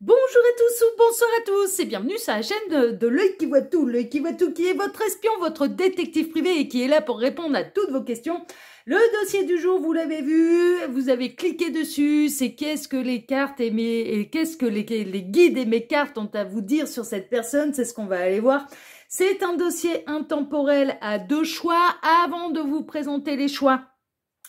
Bonjour à tous ou bonsoir à tous et bienvenue sur la chaîne de l'œil qui voit tout. L'œil qui voit tout qui est votre espion, votre détective privé et qui est là pour répondre à toutes vos questions. Le dossier du jour, vous l'avez vu, vous avez cliqué dessus, c'est qu'est-ce que les cartes et qu'est-ce que les guides et mes cartes ont à vous dire sur cette personne, c'est ce qu'on va aller voir. C'est un dossier intemporel à 2 choix. Avant de vous présenter les choix,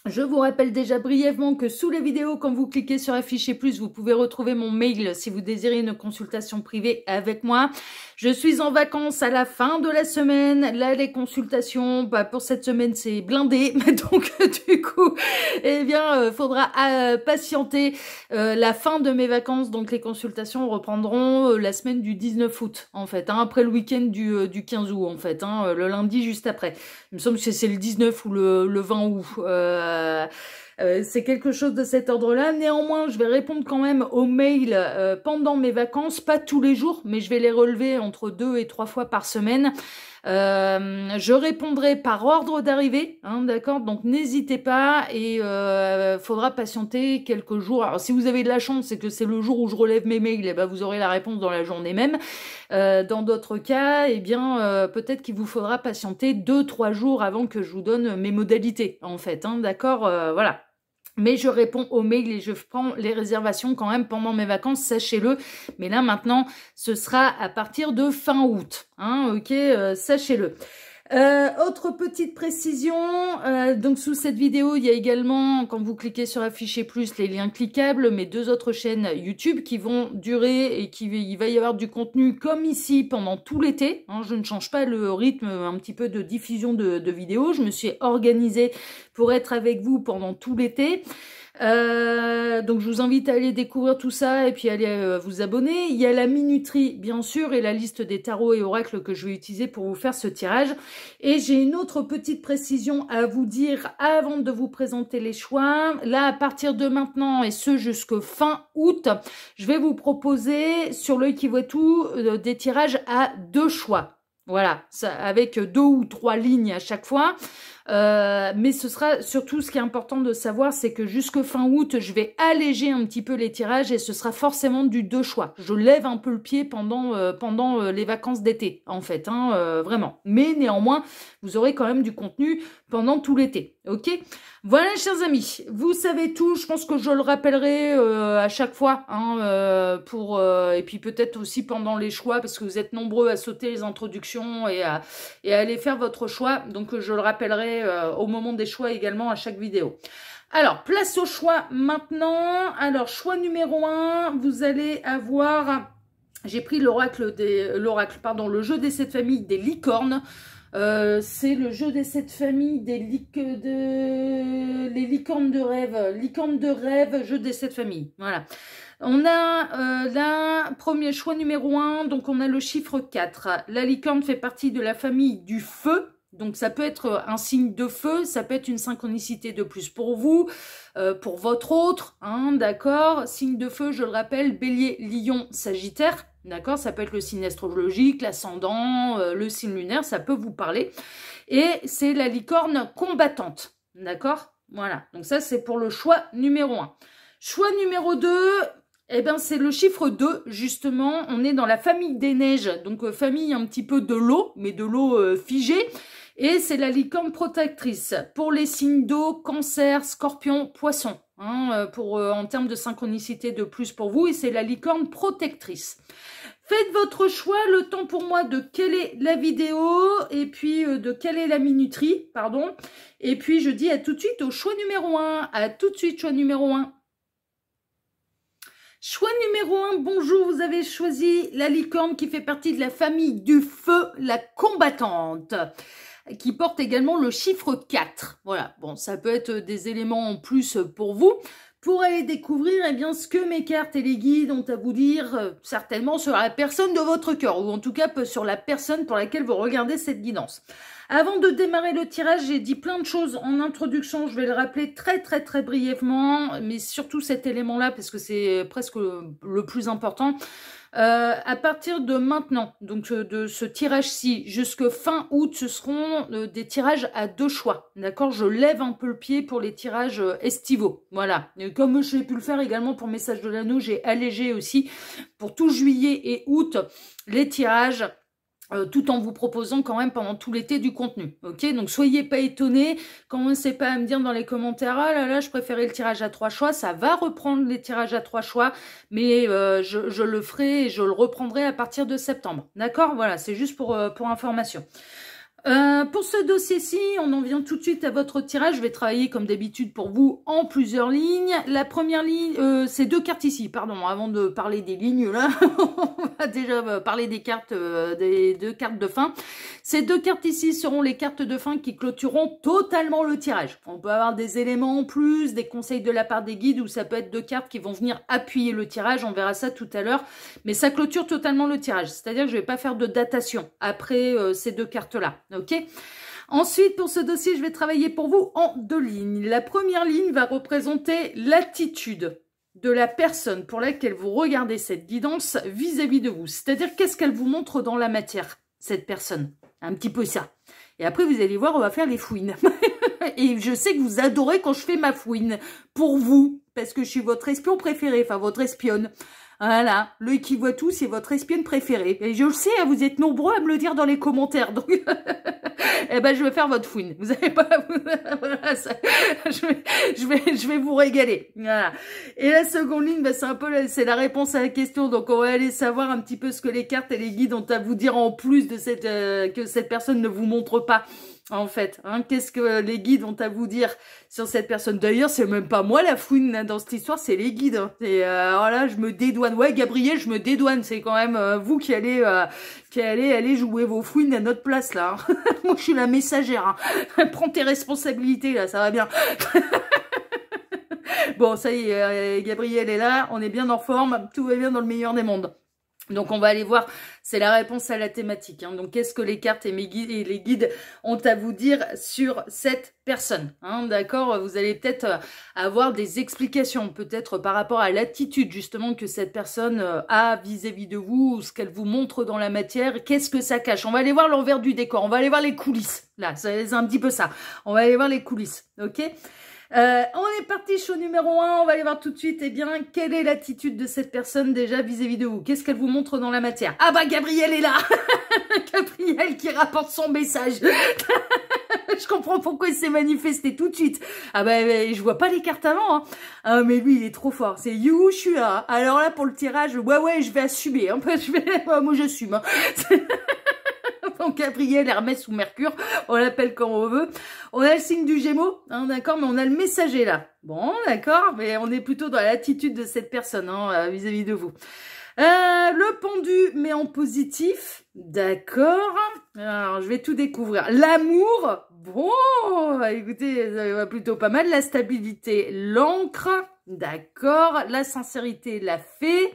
je vous rappelle déjà brièvement que sous les vidéos, quand vous cliquez sur afficher plus, vous pouvez retrouver mon mail si vous désirez une consultation privée avec moi. Je suis en vacances à la fin de la semaine. Là, les consultations, pour cette semaine, c'est blindé. Donc, du coup, eh bien, faudra patienter la fin de mes vacances. Donc, les consultations reprendront la semaine du 19 août, en fait, après le week-end du 15 août, en fait, le lundi juste après. Il me semble que c'est le 19 ou le 20 août. C'est quelque chose de cet ordre-là. Néanmoins, je vais répondre quand même aux mails pendant mes vacances, pas tous les jours, mais je vais les relever entre 2 et 3 fois par semaine. Je répondrai par ordre d'arrivée, d'accord? Donc n'hésitez pas et faudra patienter quelques jours. Alors si vous avez de la chance, c'est que c'est le jour où je relève mes mails, et ben vous aurez la réponse dans la journée même. Dans d'autres cas, eh bien peut-être qu'il vous faudra patienter 2-3 jours avant que je vous donne mes modalités, en fait, d'accord? Voilà. Mais je réponds aux mails et je prends les réservations quand même pendant mes vacances, sachez-le. Mais là, maintenant, ce sera à partir de fin août. Ok, sachez-le. Autre petite précision, donc sous cette vidéo, il y a également, quand vous cliquez sur afficher plus, les liens cliquables, mes 2 autres chaînes YouTube qui vont durer et il va y avoir du contenu comme ici pendant tout l'été. Je ne change pas le rythme un petit peu de diffusion de vidéos. Je me suis organisée pour être avec vous pendant tout l'été. Donc je vous invite à aller découvrir tout ça et puis aller vous abonner. Il y a la minuterie bien sûr et la liste des tarots et oracles que je vais utiliser pour vous faire ce tirage. Et j'ai une autre petite précision à vous dire avant de vous présenter les choix. Là, à partir de maintenant et ce jusqu'au fin août, je vais vous proposer sur l'œil qui voit tout des tirages à 2 choix. Voilà, ça, avec 2 ou 3 lignes à chaque fois. Mais ce sera surtout ce qui est important de savoir, c'est que jusque fin août, je vais alléger un petit peu les tirages et ce sera forcément du 2 choix. Je lève un peu le pied pendant les vacances d'été, en fait, vraiment. Mais néanmoins, vous aurez quand même du contenu pendant tout l'été, ok? Voilà, chers amis, vous savez tout. Je pense que je le rappellerai à chaque fois, et puis peut-être aussi pendant les choix, parce que vous êtes nombreux à sauter les introductions et à aller faire votre choix. Donc je le rappellerai au moment des choix également à chaque vidéo. Alors, place au choix maintenant. Alors, choix numéro 1, vous allez avoir... J'ai pris le jeu des 7 familles des licornes. C'est le jeu des 7 familles des les licornes de rêve. Licornes de rêve, jeu des 7 familles. Voilà. On a là, premier choix numéro 1, donc on a le chiffre 4. La licorne fait partie de la famille du feu. Donc ça peut être un signe de feu, ça peut être une synchronicité de plus pour vous, pour votre autre, d'accord. Signe de feu, je le rappelle, bélier, lion, sagittaire, d'accord. Ça peut être le signe astrologique, l'ascendant, le signe lunaire, ça peut vous parler. Et c'est la licorne combattante, d'accord. Voilà, donc ça c'est pour le choix numéro 1. Choix numéro 2... Eh bien, c'est le chiffre 2, justement. On est dans la famille des neiges, donc famille un petit peu de l'eau, mais de l'eau figée. Et c'est la licorne protectrice pour les signes d'eau, cancer, scorpion, poisson, en termes de synchronicité de plus pour vous. Et c'est la licorne protectrice. Faites votre choix, le temps pour moi de caler la vidéo et puis de caler la minuterie, pardon. Et puis, je dis à tout de suite au choix numéro 1. À tout de suite, choix numéro 1. Choix numéro 1, bonjour, vous avez choisi la licorne qui fait partie de la famille du feu, la combattante, qui porte également le chiffre 4. Voilà, bon, ça peut être des éléments en plus pour vous, pour aller découvrir ce que mes cartes et les guides ont à vous dire, certainement sur la personne de votre cœur, ou en tout cas sur la personne pour laquelle vous regardez cette guidance. Avant de démarrer le tirage, j'ai dit plein de choses en introduction. Je vais le rappeler très brièvement, mais surtout cet élément-là, parce que c'est presque le plus important. À partir de maintenant, donc de ce tirage-ci, jusque fin août, ce seront des tirages à 2 choix. D'accord? Je lève un peu le pied pour les tirages estivaux. Voilà. Et comme j'ai pu le faire également pour Message de l'Anneau, j'ai allégé aussi pour tout juillet et août les tirages. Tout en vous proposant quand même pendant tout l'été du contenu, ok? Donc soyez pas étonnés, commencez pas à me dire dans les commentaires, ah là là, je préférais le tirage à 3 choix, ça va reprendre les tirages à 3 choix, mais je le ferai et je le reprendrai à partir de septembre, d'accord? Voilà, c'est juste pour information. Pour ce dossier-ci, on en vient tout de suite à votre tirage. Je vais travailler comme d'habitude pour vous en plusieurs lignes. La première ligne, c'est 2 cartes ici, pardon, avant de parler des lignes là, on va déjà parler des cartes, des 2 cartes de fin. Ces 2 cartes ici seront les cartes de fin qui clôtureront totalement le tirage. On peut avoir des éléments en plus, des conseils de la part des guides, ou ça peut être 2 cartes qui vont venir appuyer le tirage, on verra ça tout à l'heure. Mais ça clôture totalement le tirage, c'est-à-dire que je ne vais pas faire de datation après ces 2 cartes-là. Ok. Ensuite, pour ce dossier, je vais travailler pour vous en 2 lignes. La première ligne va représenter l'attitude de la personne pour laquelle vous regardez cette guidance vis-à-vis de vous. C'est-à-dire, qu'est-ce qu'elle vous montre dans la matière, cette personne. Un petit peu ça. Et après, vous allez voir, on va faire les fouines. Et je sais que vous adorez quand je fais ma fouine. Pour vous. Parce que je suis votre espion préféré. Enfin, votre espionne. Voilà, l'œil qui voit tout, c'est votre espionne préférée. Et je le sais, hein, vous êtes nombreux à me le dire dans les commentaires. Donc, eh ben, je vais faire votre fouine. Vous avez pas, voilà, ça, je vais vous régaler. Voilà. Et la seconde ligne, bah, c'est un peu, c'est la réponse à la question. Donc, on va aller savoir un petit peu ce que les cartes et les guides ont à vous dire en plus de cette, que cette personne ne vous montre pas. En fait, hein, qu'est-ce que les guides ont à vous dire sur cette personne? D'ailleurs, c'est même pas moi la fouine hein, dans cette histoire, c'est les guides. Hein. Et alors là, je me dédouane. Ouais, Gabriel, je me dédouane. C'est quand même vous qui allez aller jouer vos fouines à notre place là. Hein. Moi, je suis la messagère. Hein. Prends tes responsabilités là, ça va bien. Bon, ça y est, Gabriel est là. On est bien en forme. Tout va bien dans le meilleur des mondes. Donc on va aller voir, c'est la réponse à la thématique. Hein. Donc qu'est-ce que les cartes et les guides ont à vous dire sur cette personne hein, d'accord? Vous allez peut-être avoir des explications, peut-être par rapport à l'attitude justement que cette personne a vis-à-vis de vous, ou ce qu'elle vous montre dans la matière, qu'est-ce que ça cache? On va aller voir l'envers du décor, on va aller voir les coulisses. Là, c'est un petit peu ça. On va aller voir les coulisses, ok? On est parti show numéro 1, on va aller voir tout de suite, eh bien, quelle est l'attitude de cette personne déjà vis-à-vis de vous? Qu'est-ce qu'elle vous montre dans la matière? Ah bah, Gabriel est là. Gabriel qui rapporte son message. Je comprends pourquoi il s'est manifesté tout de suite. Ah bah, je vois pas les cartes avant, hein. Ah, mais lui, il est trop fort. C'est you, je suis là. Alors là, pour le tirage, ouais, je vais assumer. Hein. Moi, j'assume. Hein. Donc Gabriel, Hermès ou Mercure, on l'appelle comme on veut. On a le signe du Gémeaux, hein, d'accord, mais on a le messager là. Bon, d'accord, mais on est plutôt dans l'attitude de cette personne hein, vis-à-vis de vous. Le pendu, mais en positif, d'accord. Alors, je vais tout découvrir. L'amour, bon, écoutez, ça va plutôt pas mal. La stabilité, l'encre, d'accord. La sincérité, la fée,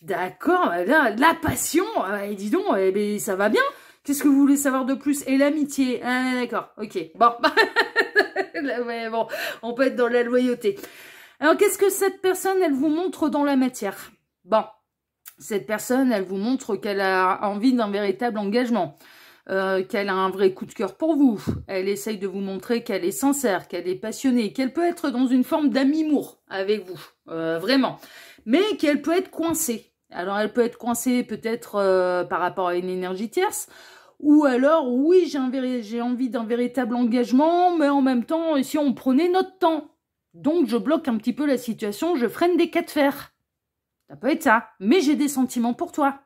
d'accord. La passion, dis donc, eh, ça va bien. Qu'est-ce que vous voulez savoir de plus? Et l'amitié. Ah, d'accord, ok. Bon. Ouais, bon, on peut être dans la loyauté. Alors, qu'est-ce que cette personne, elle vous montre dans la matière? Bon, cette personne, elle vous montre qu'elle a envie d'un véritable engagement, qu'elle a un vrai coup de cœur pour vous. Elle essaye de vous montrer qu'elle est sincère, qu'elle est passionnée, qu'elle peut être dans une forme d'amimour avec vous, vraiment. Mais qu'elle peut être coincée. Alors, elle peut être coincée peut-être par rapport à une énergie tierce, ou alors, oui, j'ai envie d'un véritable engagement, mais en même temps, si on prenait notre temps. Donc, je bloque un petit peu la situation, je freine des cas de fer. Ça peut être ça, mais j'ai des sentiments pour toi.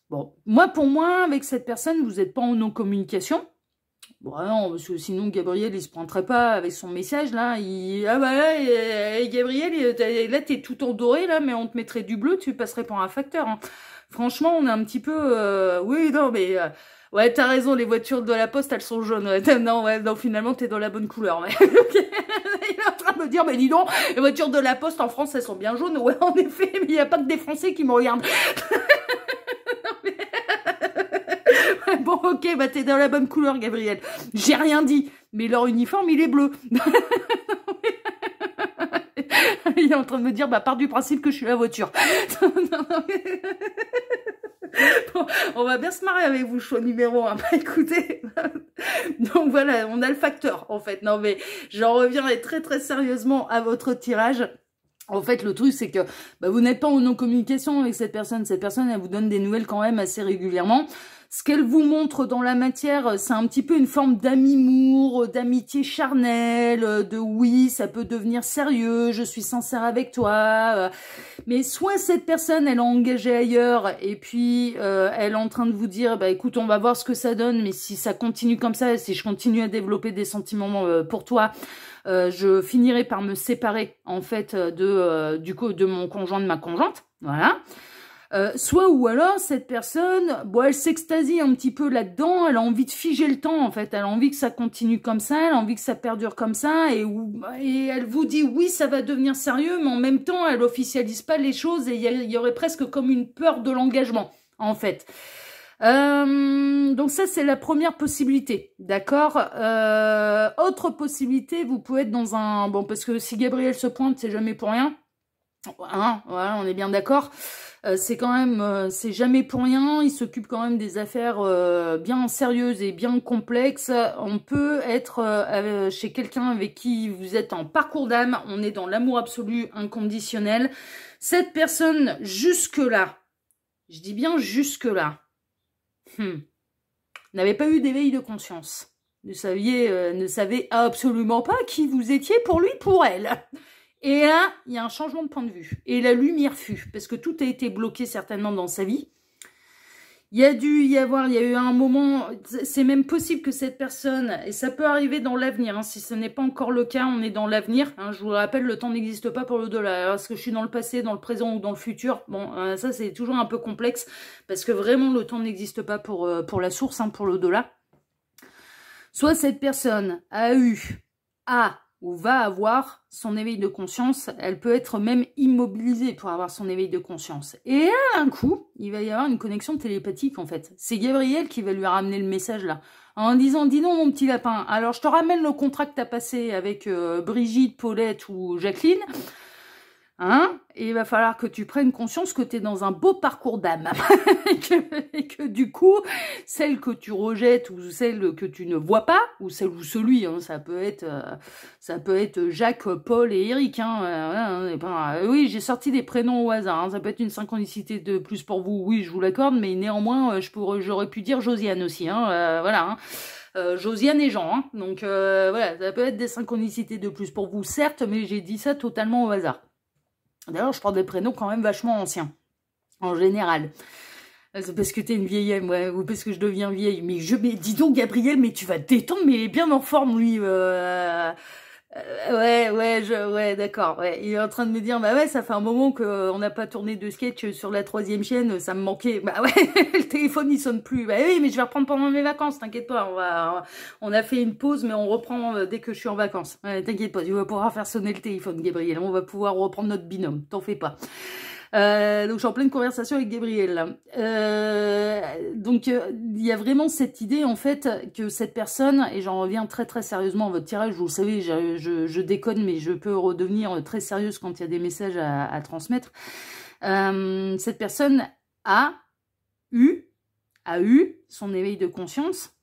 Bon, pour moi, avec cette personne, vous n'êtes pas en non-communication. Bon, non, parce que sinon, Gabriel, il se prendrait pas avec son message, là. Ah bah là, Gabriel, là, t'es tout en doré, là, mais on te mettrait du bleu, tu passerais pour un facteur. Hein. Franchement, on est un petit peu... oui, non, mais... ouais, t'as raison, les voitures de la poste, elles sont jaunes. Ouais. Non, finalement, t'es dans la bonne couleur. Mais... il est en train de me dire, mais dis donc, les voitures de la poste en France, elles sont bien jaunes. Ouais, en effet, mais il n'y a pas que des Français qui me regardent. Ouais, bon, ok, bah t'es dans la bonne couleur, Gabriel. J'ai rien dit, mais leur uniforme, il est bleu. Il est en train de me dire, bah part du principe que je suis la voiture. Bon, on va bien se marrer avec vous, choix numéro 1. Bah écoutez, donc voilà, on a le facteur en fait. Non mais j'en reviens très très sérieusement à votre tirage. En fait, le truc, c'est que bah, vous n'êtes pas en non-communication avec cette personne. Cette personne, elle vous donne des nouvelles quand même assez régulièrement. Ce qu'elle vous montre dans la matière, c'est un petit peu une forme d'amimour, d'amitié charnelle, de oui, ça peut devenir sérieux, je suis sincère avec toi. Mais soit cette personne, elle est engagée ailleurs et puis elle est en train de vous dire, bah écoute, on va voir ce que ça donne, mais si ça continue comme ça, si je continue à développer des sentiments pour toi, je finirai par me séparer en fait du coup de mon conjoint, de ma conjointe, voilà. Soit ou alors cette personne, bon, elle s'extasie un petit peu là-dedans, elle a envie de figer le temps en fait, elle a envie que ça continue comme ça, elle a envie que ça perdure comme ça, et elle vous dit oui, ça va devenir sérieux, mais en même temps elle officialise pas les choses et il y aurait presque comme une peur de l'engagement en fait. Donc ça c'est la première possibilité, d'accord. Autre possibilité, vous pouvez être dans un... Bon, parce que si Gabriel se pointe, c'est jamais pour rien. Hein, voilà, on est bien d'accord. C'est quand même, c'est jamais pour rien. Il s'occupe quand même des affaires bien sérieuses et bien complexes. On peut être chez quelqu'un avec qui vous êtes en parcours d'âme. On est dans l'amour absolu, inconditionnel. Cette personne, jusque-là, je dis bien jusque-là, n'avait pas eu d'éveil de conscience. Ne savait absolument pas qui vous étiez pour lui, pour elle. Et là, il y a un changement de point de vue. Et la lumière fut, parce que tout a été bloqué certainement dans sa vie. Il y a eu un moment, c'est même possible que cette personne, et ça peut arriver dans l'avenir, hein, si ce n'est pas encore le cas, on est dans l'avenir. Hein, je vous le rappelle, le temps n'existe pas pour l'au-delà. Est-ce que je suis dans le passé, dans le présent ou dans le futur? Bon, ça c'est toujours un peu complexe, parce que vraiment le temps n'existe pas pour la source, hein, pour l'au-delà. Soit cette personne a ou va avoir son éveil de conscience, elle peut être même immobilisée pour avoir son éveil de conscience. Et à un coup, il va y avoir une connexion télépathique en fait. C'est Gabriel qui va lui ramener le message là, en disant « Dis non mon petit lapin, alors je te ramène le contrat que tu as passé avec Brigitte, Paulette ou Jacqueline, hein, et il va falloir que tu prennes conscience que tu es dans un beau parcours d'âme. et que du coup, celle que tu rejettes ou celle que tu ne vois pas, ou celle ou celui, hein, ça peut être Jacques, Paul et Eric. Hein, oui, j'ai sorti des prénoms au hasard. Hein, ça peut être une synchronicité de plus pour vous, oui, je vous l'accorde, mais néanmoins, j'aurais pu dire Josiane aussi. Hein, voilà. Hein. Josiane et Jean, hein, donc voilà, ça peut être des synchronicités de plus pour vous, certes, mais j'ai dit ça totalement au hasard. D'ailleurs, je prends des prénoms quand même vachement anciens, en général. C'est parce que t'es une vieille, ouais, ou parce que je deviens vieille. Mais dis donc, Gabriel, mais tu vas te détendre, mais il est bien en forme, lui. Ouais, d'accord. Ouais. Il est en train de me dire, bah ouais, ça fait un moment qu'on n'a pas tourné de sketch sur la 3e chaîne, ça me manquait. Bah ouais, le téléphone il sonne plus. Bah oui, mais je vais reprendre pendant mes vacances, t'inquiète pas. On a fait une pause, mais on reprend dès que je suis en vacances. Ouais, t'inquiète pas, tu vas pouvoir faire sonner le téléphone, Gabriel. On va pouvoir reprendre notre binôme, t'en fais pas. Donc je suis en pleine conversation avec Gabriel. Donc il y a vraiment cette idée en fait que cette personne, et j'en reviens très très sérieusement à votre tirage, vous le savez, je déconne mais je peux redevenir très sérieuse quand il y a des messages à transmettre. Cette personne a eu son éveil de conscience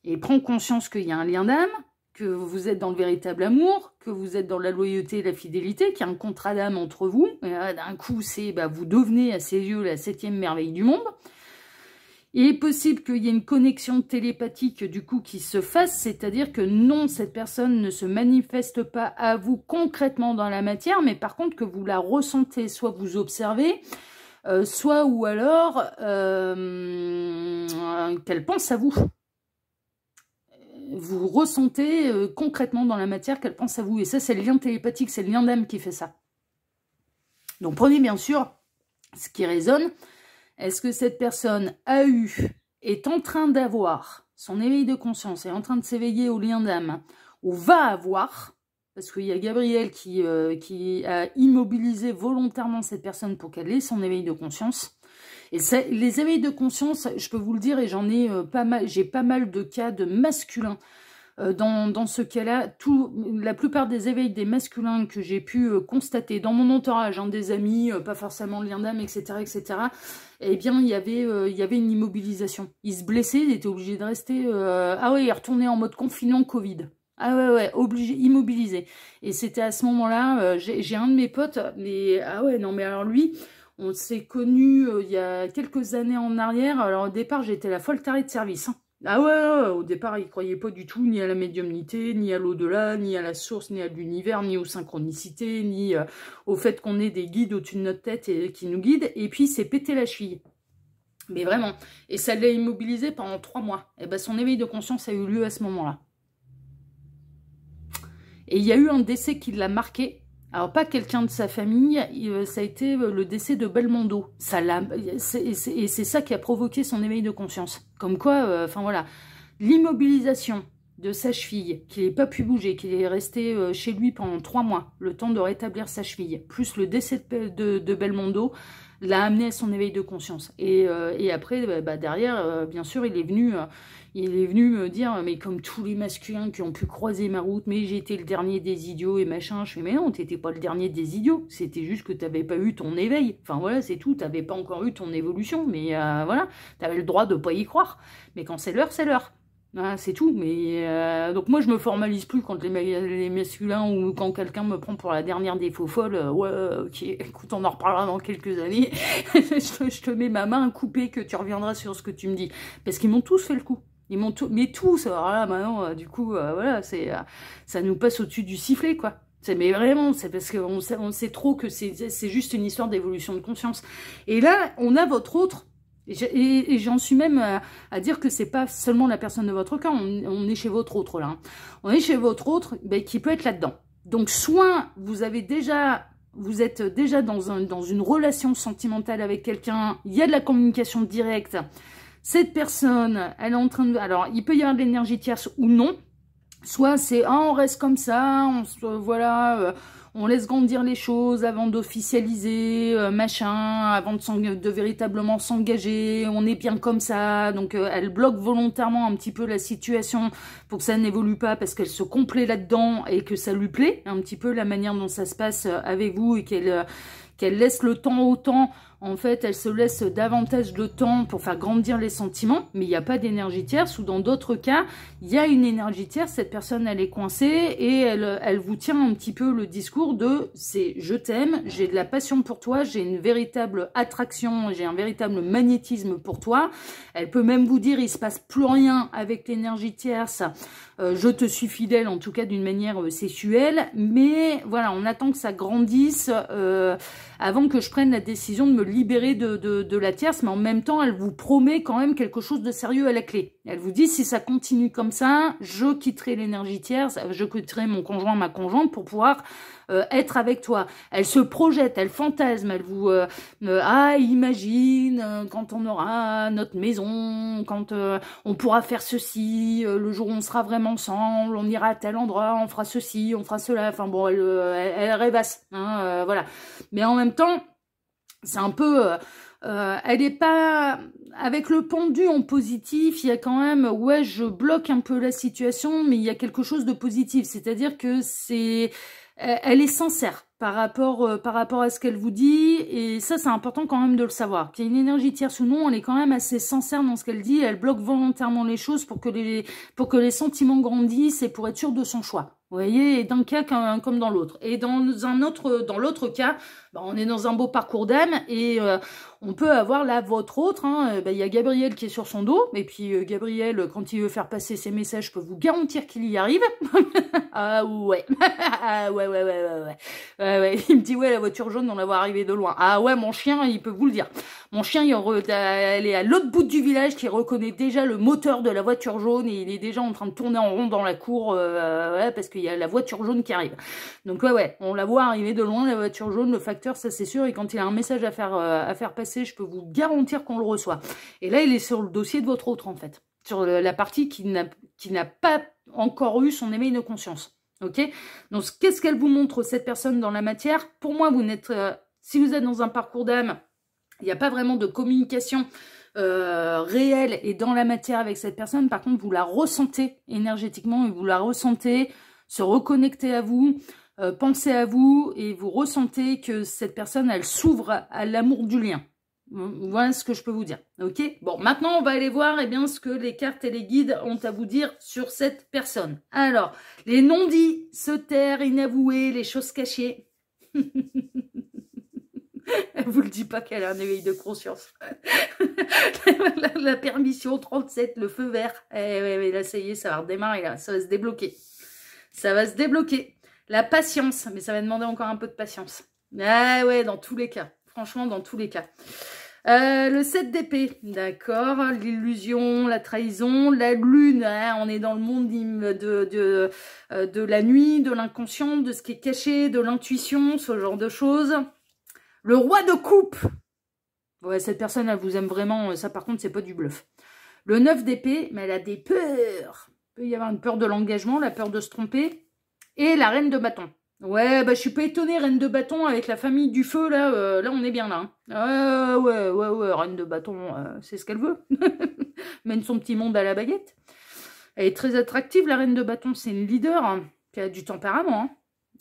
et prend conscience qu'il y a un lien d'âme, que vous êtes dans le véritable amour, que vous êtes dans la loyauté et la fidélité, qu'il y a un contrat d'âme entre vous. D'un coup, vous devenez à ses yeux la 7e merveille du monde. Il est possible qu'il y ait une connexion télépathique du coup qui se fasse, c'est-à-dire que non, cette personne ne se manifeste pas à vous concrètement dans la matière, mais par contre que vous la ressentez, soit vous observez, soit ou alors qu'elle pense à vous. Vous ressentez concrètement dans la matière qu'elle pense à vous. Et ça, c'est le lien télépathique, c'est le lien d'âme qui fait ça. Donc, prenez bien sûr ce qui résonne. Est-ce que cette personne est en train d'avoir son éveil de conscience, est en train de s'éveiller au lien d'âme, ou va avoir parce qu'il y a Gabriel qui a immobilisé volontairement cette personne pour qu'elle ait son éveil de conscience. Et les éveils de conscience, je peux vous le dire, et j'en ai pas mal, j'ai pas mal de cas de masculins dans ce cas-là. La plupart des éveils des masculins que j'ai pu constater dans mon entourage, hein, des amis, pas forcément lien d'âme, etc., eh bien, il y avait une immobilisation. Ils se blessaient, ils étaient obligés de rester... ah ouais, ils retournaient en mode confinement Covid. Ah ouais, obligé, immobilisé. Et c'était à ce moment-là, j'ai un de mes potes, mais ah ouais, non, mais alors lui... On s'est connus il y a quelques années en arrière. Alors au départ, j'étais la folle tarée de service. Hein. Ah ouais, au départ, il croyait pas du tout ni à la médiumnité, ni à l'au-delà, ni à la source, ni à l'univers, ni aux synchronicités, ni au fait qu'on ait des guides au-dessus de notre tête et qui nous guident. Et puis, il s'est pété la cheville. Mais vraiment. Et ça l'a immobilisé pendant 3 mois. Et ben, son éveil de conscience a eu lieu à ce moment-là. Et il y a eu un décès qui l'a marqué. Alors, pas quelqu'un de sa famille, ça a été le décès de Belmondo. Et c'est ça qui a provoqué son éveil de conscience. Comme quoi, enfin voilà, l'immobilisation de sa cheville, qu'il n'ait pas pu bouger, qu'il est resté chez lui pendant 3 mois, le temps de rétablir sa cheville, plus le décès de Belmondo, l'a amené à son éveil de conscience. Et après, derrière, bien sûr, il est venu me dire, mais comme tous les masculins qui ont pu croiser ma route, mais j'ai été le dernier des idiots et machin. Je fais, mais non, t'étais pas le dernier des idiots. C'était juste que t'avais pas eu ton éveil. Enfin voilà, c'est tout. T'avais pas encore eu ton évolution. Mais voilà, t'avais le droit de pas y croire. Mais quand c'est l'heure, c'est l'heure. Voilà, c'est tout. Mais donc moi, je me formalise plus quand les masculins ou quand quelqu'un me prend pour la dernière des faux folles. Ouais, ok, écoute, on en reparlera dans quelques années. je te mets ma main coupée que tu reviendras sur ce que tu me dis. Parce qu'ils m'ont tous fait le coup. Ils m'ont tout, mais tous, alors là, maintenant, du coup, voilà, ça nous passe au-dessus du sifflet, quoi. Mais vraiment, c'est parce qu'on sait trop que c'est juste une histoire d'évolution de conscience. Et là, on a votre autre, et j'en suis même à dire que c'est pas seulement la personne de votre cas, on est chez votre autre, là. Hein. On est chez votre autre, qui peut être là-dedans. Donc, soit vous êtes déjà dans une relation sentimentale avec quelqu'un, il y a de la communication directe. Cette personne, elle est en train de... Alors, il peut y avoir de l'énergie tierce ou non. Soit c'est, on reste comme ça, on laisse grandir les choses avant d'officialiser, machin, avant de véritablement s'engager, on est bien comme ça. Donc, elle bloque volontairement un petit peu la situation pour que ça n'évolue pas parce qu'elle se complaît là-dedans et que ça lui plaît, un petit peu la manière dont ça se passe avec vous et qu'elle laisse le temps au temps. En fait, elle se laisse davantage de temps pour faire grandir les sentiments, mais il n'y a pas d'énergie tierce, ou dans d'autres cas, il y a une énergie tierce, cette personne, elle est coincée, et elle vous tient un petit peu le discours de « c'est je t'aime, j'ai de la passion pour toi, j'ai une véritable attraction, j'ai un véritable magnétisme pour toi ». Elle peut même vous dire « il se passe plus rien avec l'énergie tierce, je te suis fidèle, en tout cas d'une manière sexuelle », mais voilà, on attend que ça grandisse avant que je prenne la décision de me libérer de la tierce, mais en même temps, elle vous promet quand même quelque chose de sérieux à la clé. Elle vous dit, si ça continue comme ça, je quitterai l'énergie tierce, je quitterai mon conjoint, ma conjointe, pour pouvoir être avec toi. Elle se projette, elle fantasme, elle vous... imagine, quand on aura notre maison, quand on pourra faire ceci, le jour où on sera vraiment ensemble, on ira à tel endroit, on fera ceci, on fera cela, enfin bon, elle rêvasse, hein, voilà. Mais en même temps, c'est un peu... elle n'est pas... Avec le pendu en positif, il y a quand même... Ouais, je bloque un peu la situation, mais il y a quelque chose de positif. C'est-à-dire que c'est... Elle est sincère par rapport à ce qu'elle vous dit, et ça, c'est important quand même de le savoir. Qu'il y ait une énergie tierce ou non, elle est quand même assez sincère dans ce qu'elle dit. Elle bloque volontairement les choses pour que les sentiments grandissent et pour être sûre de son choix. Vous voyez, et d'un cas comme dans l'autre. Et dans l'autre cas, on est dans un beau parcours d'âme et on peut avoir là votre autre. Hein, il y a Gabriel qui est sur son dos. Et puis Gabriel, quand il veut faire passer ses messages, je peux vous garantir qu'il y arrive. Ah ouais. Ah ouais. Ouais. Il me dit, ouais, la voiture jaune, on la voit arriver de loin. Ah ouais, mon chien, il peut vous le dire. Mon chien, elle est à l'autre bout du village qui reconnaît déjà le moteur de la voiture jaune et il est déjà en train de tourner en rond dans la cour parce qu'il y a la voiture jaune qui arrive. Donc ouais, on la voit arriver de loin, la voiture jaune, le facteur, ça c'est sûr. Et quand il a un message à faire passer, je peux vous garantir qu'on le reçoit. Et là, il est sur le dossier de votre autre, en fait. Sur la partie qui n'a pas encore eu son éveil de conscience. Ok? Donc, qu'est-ce qu'elle vous montre, cette personne, dans la matière? Pour moi, vous n'êtes... si vous êtes dans un parcours d'âme, il n'y a pas vraiment de communication réelle et dans la matière avec cette personne. Par contre, vous la ressentez énergétiquement et vous la ressentez se reconnecter à vous, penser à vous et vous ressentez que cette personne, elle s'ouvre à l'amour du lien. Voilà ce que je peux vous dire. Ok? Bon, maintenant, on va aller voir eh bien, ce que les cartes et les guides ont à vous dire sur cette personne. Alors, les non-dits, se taire, inavoués, les choses cachées. Elle vous le dit pas qu'elle a un éveil de conscience. la permission 37, le feu vert. Ouais, là, ça y est, ça va redémarrer, là. Ça va se débloquer. Ça va se débloquer. La patience, mais ça va demander encore un peu de patience. Ah ouais, dans tous les cas. Franchement, dans tous les cas. Le 7 d'épée, d'accord. L'illusion, la trahison, la lune. Hein, on est dans le monde de la nuit, de l'inconscient, de ce qui est caché, de l'intuition, ce genre de choses. Le roi de coupe. Ouais, cette personne, elle vous aime vraiment. Ça, par contre, c'est pas du bluff. Le 9 d'épée, mais elle a des peurs. Il peut y avoir une peur de l'engagement, la peur de se tromper. Et la reine de bâton. Ouais, bah je suis pas étonnée, reine de bâton avec la famille du feu, là, là on est bien là. Hein. Ouais, reine de bâton, c'est ce qu'elle veut. Mène son petit monde à la baguette. Elle est très attractive, la reine de bâton, c'est une leader, hein, qui a du tempérament.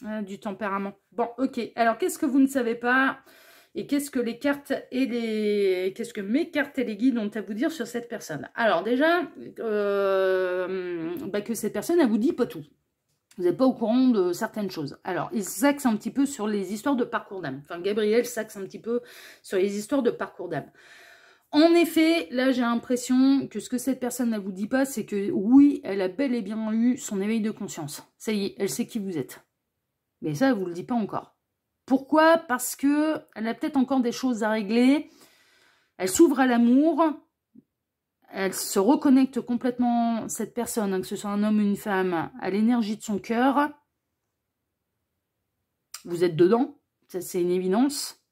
Hein. Du tempérament. Bon, ok, alors qu'est-ce que vous ne savez pas? Et qu'est-ce que les cartes et les... Qu'est-ce que mes cartes et les guides ont à vous dire sur cette personne? Alors déjà, que cette personne, elle vous dit pas tout. Vous n'êtes pas au courant de certaines choses. Alors, il s'axe un petit peu sur les histoires de parcours d'âme. Enfin, Gabriel s'axe un petit peu sur les histoires de parcours d'âme. En effet, là, j'ai l'impression que ce que cette personne ne vous dit pas, c'est que oui, elle a bel et bien eu son éveil de conscience. Ça y est, elle sait qui vous êtes. Mais ça, elle ne vous le dit pas encore. Pourquoi? Parce que elle a peut-être encore des choses à régler. Elle s'ouvre à l'amour. Elle se reconnecte complètement, cette personne, hein, que ce soit un homme ou une femme, à l'énergie de son cœur. Vous êtes dedans, ça c'est une évidence.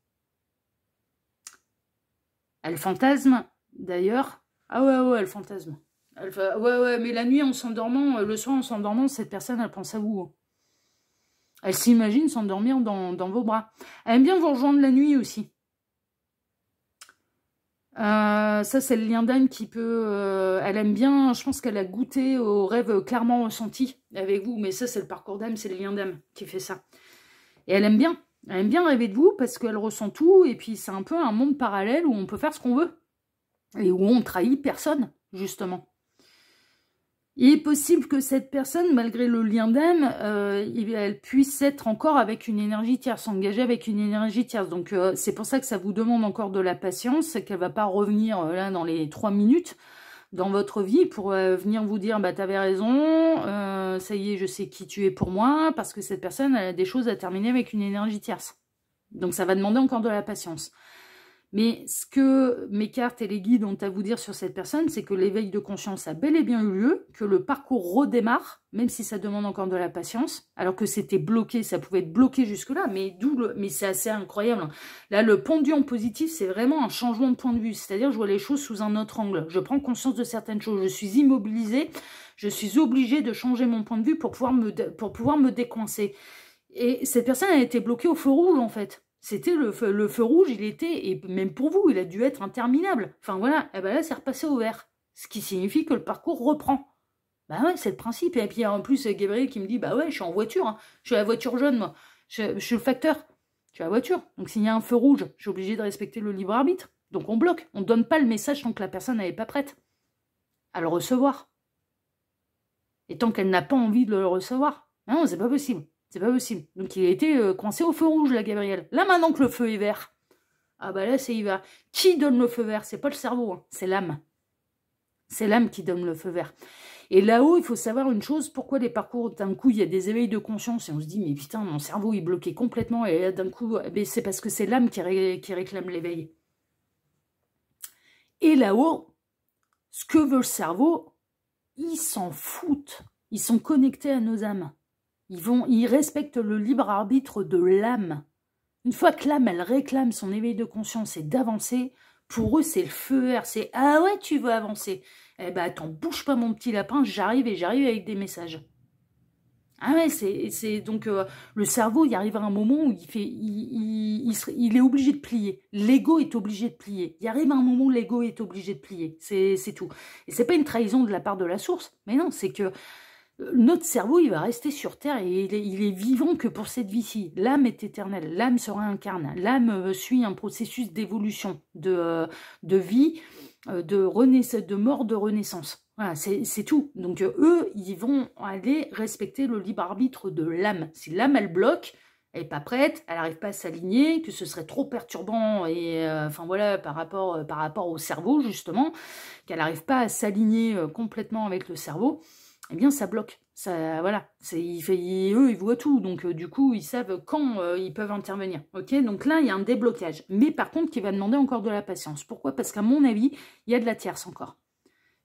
Elle fantasme, d'ailleurs. Ah ouais, elle fantasme. Ouais, mais la nuit en s'endormant, le soir en s'endormant, cette personne, elle pense à vous. Elle s'imagine s'endormir dans vos bras. Elle aime bien vous rejoindre la nuit aussi. Ça, c'est le lien d'âme qui peut... elle aime bien, je pense qu'elle a goûté au rêve clairement ressenti avec vous. Mais ça, c'est le parcours d'âme, c'est le lien d'âme qui fait ça. Et elle aime bien. Elle aime bien rêver de vous parce qu'elle ressent tout. Et puis, c'est un peu un monde parallèle où on peut faire ce qu'on veut. Et où on trahit personne, justement. Il est possible que cette personne, malgré le lien d'âme, elle puisse être encore avec une énergie tierce, s'engager avec une énergie tierce. Donc, c'est pour ça que ça vous demande encore de la patience, qu'elle ne va pas revenir là dans les 3 minutes dans votre vie pour venir vous dire, bah, t'avais raison, ça y est, je sais qui tu es pour moi, parce que cette personne, elle a des choses à terminer avec une énergie tierce. Donc, ça va demander encore de la patience. Mais ce que mes cartes et les guides ont à vous dire sur cette personne, c'est que l'éveil de conscience a bel et bien eu lieu, que le parcours redémarre, même si ça demande encore de la patience, alors que c'était bloqué, ça pouvait être bloqué jusque-là, mais c'est assez incroyable. Là, le pendu en positif, c'est vraiment un changement de point de vue, c'est-à-dire je vois les choses sous un autre angle. Je prends conscience de certaines choses, je suis immobilisée, je suis obligée de changer mon point de vue pour pouvoir me décoincer. Et cette personne a été bloquée au feu rouge, en fait. C'était le feu rouge, il était, et même pour vous, il a dû être interminable. Enfin voilà, et ben là, c'est repassé au vert. Ce qui signifie que le parcours reprend. Bah ouais, c'est le principe. Et puis en plus, Gabriel qui me dit, bah ouais, je suis en voiture, hein. Je suis à la voiture jaune, moi. Je suis le facteur. Je suis à la voiture. Donc s'il y a un feu rouge, je suis obligée de respecter le libre arbitre. Donc on bloque. On ne donne pas le message tant que la personne n'est pas prête à le recevoir. Et tant qu'elle n'a pas envie de le recevoir. Non, c'est pas possible. C'est pas possible. Donc il a été coincé au feu rouge, là, Gabriel. Là, maintenant que le feu est vert, ah bah là, c'est il va. Qui donne le feu vert? C'est pas le cerveau, hein, c'est l'âme. C'est l'âme qui donne le feu vert. Et là-haut, il faut savoir une chose, pourquoi les parcours, d'un coup, il y a des éveils de conscience, et on se dit, mais putain, mon cerveau, il est bloqué complètement, et là, d'un coup, c'est parce que c'est l'âme qui réclame l'éveil. Et là-haut, ce que veut le cerveau, ils s'en foutent. Ils sont connectés à nos âmes. Ils respectent le libre arbitre de l'âme. Une fois que l'âme, elle réclame son éveil de conscience et d'avancer, pour eux, c'est le feu vert. C'est « Ah ouais, tu veux avancer ?» Eh ben, attends, bouge pas mon petit lapin, j'arrive avec des messages. Ah ouais, donc le cerveau, il arrive à un moment où il est obligé de plier. L'ego est obligé de plier. Il arrive à un moment où l'ego est obligé de plier. C'est tout. Et c'est pas une trahison de la part de la source. Mais non, c'est que notre cerveau, il va rester sur Terre et il est vivant que pour cette vie-ci. L'âme est éternelle. L'âme se réincarne. L'âme suit un processus d'évolution, de vie, de mort, de renaissance. Voilà, c'est tout. Donc eux, ils vont aller respecter le libre arbitre de l'âme. Si l'âme, elle bloque, elle n'est pas prête, elle n'arrive pas à s'aligner, que ce serait trop perturbant et enfin voilà par rapport au cerveau justement, qu'elle n'arrive pas à s'aligner complètement avec le cerveau, eh bien ça bloque. Ça, voilà, eux, ils voient tout, donc du coup, ils savent quand ils peuvent intervenir. Ok, donc là, il y a un déblocage. Mais par contre, qui va demander encore de la patience. Pourquoi? Parce qu'à mon avis, il y a de la tierce encore.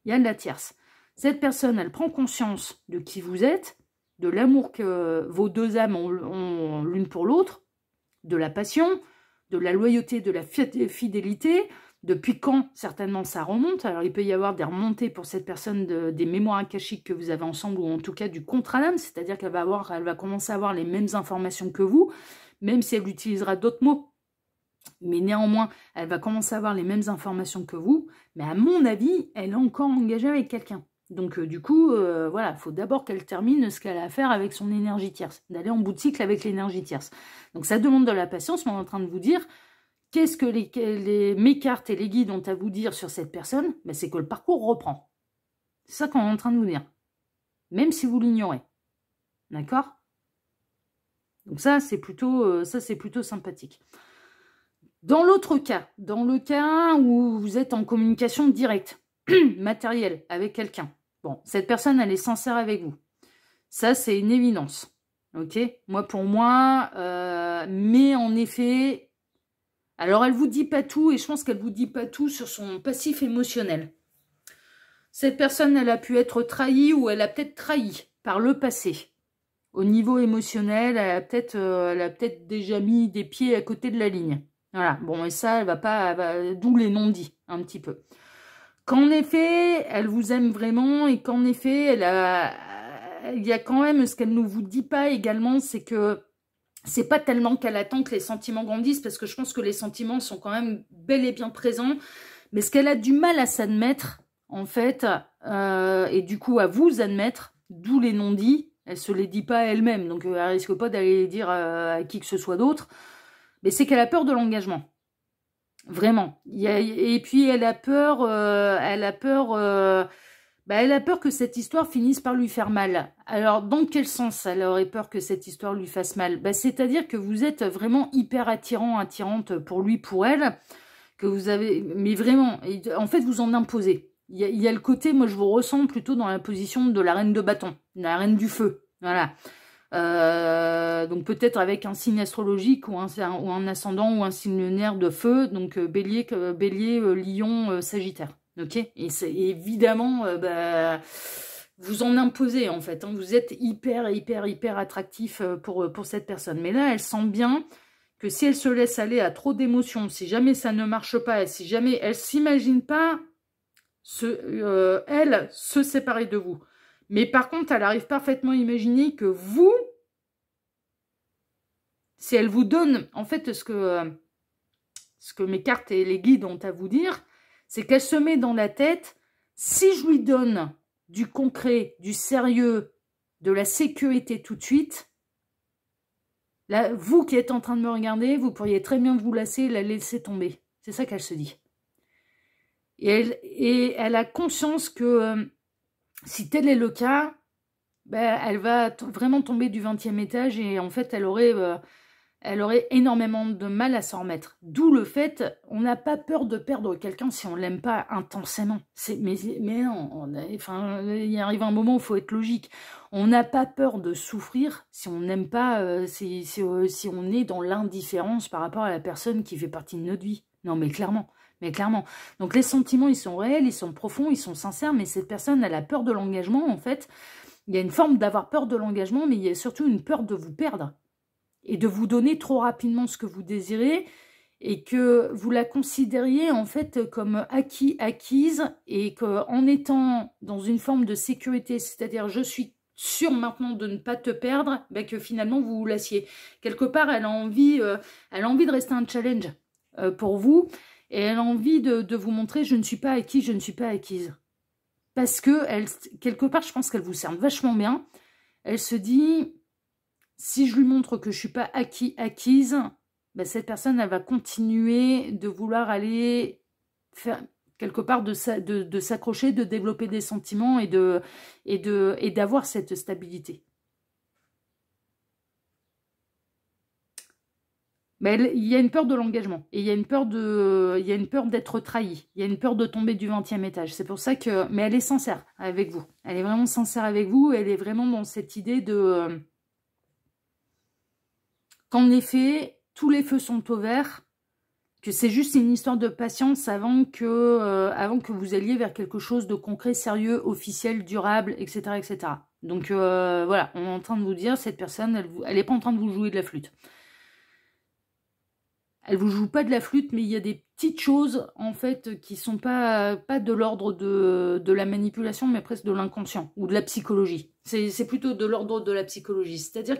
Il y a de la tierce. Cette personne, elle prend conscience de qui vous êtes, de l'amour que vos deux âmes ont l'une pour l'autre, de la passion, de la loyauté, de la fidélité. Depuis quand, certainement, ça remonte. Alors, il peut y avoir des remontées pour cette personne des mémoires akashiques que vous avez ensemble, ou en tout cas du contrat d'âme, c'est-à-dire qu'elle va commencer à avoir les mêmes informations que vous, même si elle utilisera d'autres mots. Mais néanmoins, elle va commencer à avoir les mêmes informations que vous. Mais à mon avis, elle est encore engagée avec quelqu'un. Donc du coup, voilà, il faut d'abord qu'elle termine ce qu'elle a à faire avec son énergie tierce. D'aller en bout de cycle avec l'énergie tierce. Donc ça demande de la patience, mais on est en train de vous dire, qu'est-ce que mes cartes et les guides ont à vous dire sur cette personne? Ben, c'est que le parcours reprend. C'est ça qu'on est en train de vous dire. Même si vous l'ignorez. D'accord? Donc ça, c'est plutôt sympathique. Dans l'autre cas, dans le cas où vous êtes en communication directe, matérielle, avec quelqu'un, bon, cette personne, elle est sincère avec vous. Ça, c'est une évidence. Ok? Pour moi, mais en effet, alors elle vous dit pas tout, et je pense qu'elle vous dit pas tout sur son passif émotionnel. Cette personne, elle a pu être trahie, ou elle a peut-être trahi par le passé. Au niveau émotionnel, elle a peut-être déjà mis des pieds à côté de la ligne. Voilà, bon, et ça, elle va pas, d'où les non-dits, un petit peu. Qu'en effet, elle vous aime vraiment, et qu'en effet, il y a quand même, ce qu'elle ne vous dit pas également, c'est que c'est pas tellement qu'elle attend que les sentiments grandissent, parce que je pense que les sentiments sont quand même bel et bien présents, mais ce qu'elle a du mal à s'admettre, en fait, et du coup à vous admettre, d'où les non-dits, elle se les dit pas elle-même, donc elle risque pas d'aller les dire à qui que ce soit d'autre, mais c'est qu'elle a peur de l'engagement. Vraiment. Et puis elle a peur que cette histoire finisse par lui faire mal. Alors, dans quel sens elle aurait peur que cette histoire lui fasse mal? C'est-à-dire que vous êtes vraiment hyper attirante pour lui, pour elle, que vous avez... Mais vraiment, en fait, vous en imposez. Il y a le côté, moi, je vous ressens plutôt dans la position de la reine de bâton, la reine du feu. Voilà. Donc peut-être avec un signe astrologique ou un ascendant ou un signe lunaire de feu, donc bélier, lion, sagittaire. Ok? Et c'est évidemment, vous en imposez en fait. Hein, vous êtes hyper attractif pour cette personne. Mais là, elle sent bien que si elle se laisse aller à trop d'émotions, si jamais ça ne marche pas, si jamais elle s'imagine pas elle se séparer de vous. Mais par contre, elle arrive parfaitement à imaginer que vous, si elle vous donne, en fait, ce que mes cartes et les guides ont à vous dire, c'est qu'elle se met dans la tête, si je lui donne du concret, du sérieux, de la sécurité tout de suite, là, vous qui êtes en train de me regarder, vous pourriez très bien vous lasser et la laisser tomber. C'est ça qu'elle se dit. Et elle a conscience que... si tel est le cas, elle va vraiment tomber du 20e étage et en fait, elle aurait énormément de mal à s'en remettre. D'où le fait, on n'a pas peur de perdre quelqu'un si on ne l'aime pas intensément. Mais non, il arrive un moment où il faut être logique. On n'a pas peur de souffrir si on n'aime pas, si on est dans l'indifférence par rapport à la personne qui fait partie de notre vie. Non, mais clairement. Mais clairement. Donc les sentiments, ils sont réels, ils sont profonds, ils sont sincères, mais cette personne, elle a peur de l'engagement, en fait. Il y a une forme d'avoir peur de l'engagement, mais il y a surtout une peur de vous perdre. Et de vous donner trop rapidement ce que vous désirez, et que vous la considériez, en fait, comme acquise, et qu'en étant dans une forme de sécurité, c'est-à-dire je suis sûre maintenant de ne pas te perdre, bah, que finalement vous vous lassiez. Quelque part, elle a envie de rester un challenge pour vous, et elle a envie de vous montrer je ne suis pas acquise, je ne suis pas acquise. Parce que quelque part, je pense qu'elle vous sert vachement bien. Elle se dit, si je lui montre que je ne suis pas acquise, bah, cette personne, elle va continuer de vouloir aller faire quelque part de s'accrocher, de développer des sentiments et d'avoir cette stabilité. Mais il y a une peur de l'engagement et il y a une peur d'être trahi, il y a une peur de tomber du 20e étage. C'est pour ça que, mais elle est sincère avec vous. Elle est vraiment sincère avec vous. Elle est vraiment dans cette idée de qu'en effet, tous les feux sont au vert, que c'est juste une histoire de patience avant que vous alliez vers quelque chose de concret, sérieux, officiel, durable, etc. etc. Donc voilà, on est en train de vous dire, cette personne, elle n'est pas en train de vous jouer de la flûte. Elle vous joue pas de la flûte, mais il y a des petites choses, en fait, qui sont pas de l'ordre de la manipulation, mais presque de l'inconscient, ou de la psychologie. C'est plutôt de l'ordre de la psychologie. C'est-à-dire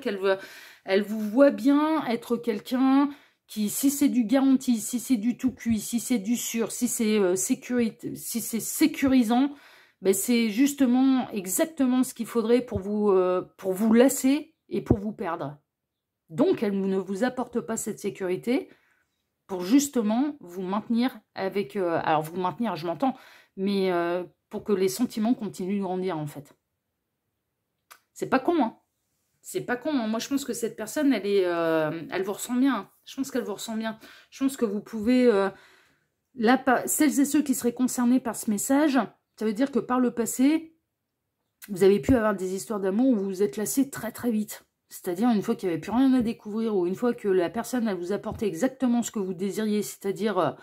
elle vous voit bien être quelqu'un qui, si c'est du garanti, si c'est du tout cuit, si c'est du sûr, si c'est sécurisant, ben c'est justement exactement ce qu'il faudrait pour vous lasser et pour vous perdre. Donc, elle ne vous apporte pas cette sécurité pour justement vous maintenir avec... alors, vous maintenir, je m'entends, mais pour que les sentiments continuent de grandir, en fait. C'est pas con, hein. C'est pas con, hein. Moi, je pense que cette personne, elle vous ressent bien. Hein. Je pense qu'elle vous ressent bien. Je pense que vous pouvez... là, celles et ceux qui seraient concernés par ce message, ça veut dire que par le passé, vous avez pu avoir des histoires d'amour où vous vous êtes lassé très très vite. C'est-à-dire une fois qu'il n'y avait plus rien à découvrir, ou une fois que la personne elle vous apportait exactement ce que vous désiriez, c'est-à-dire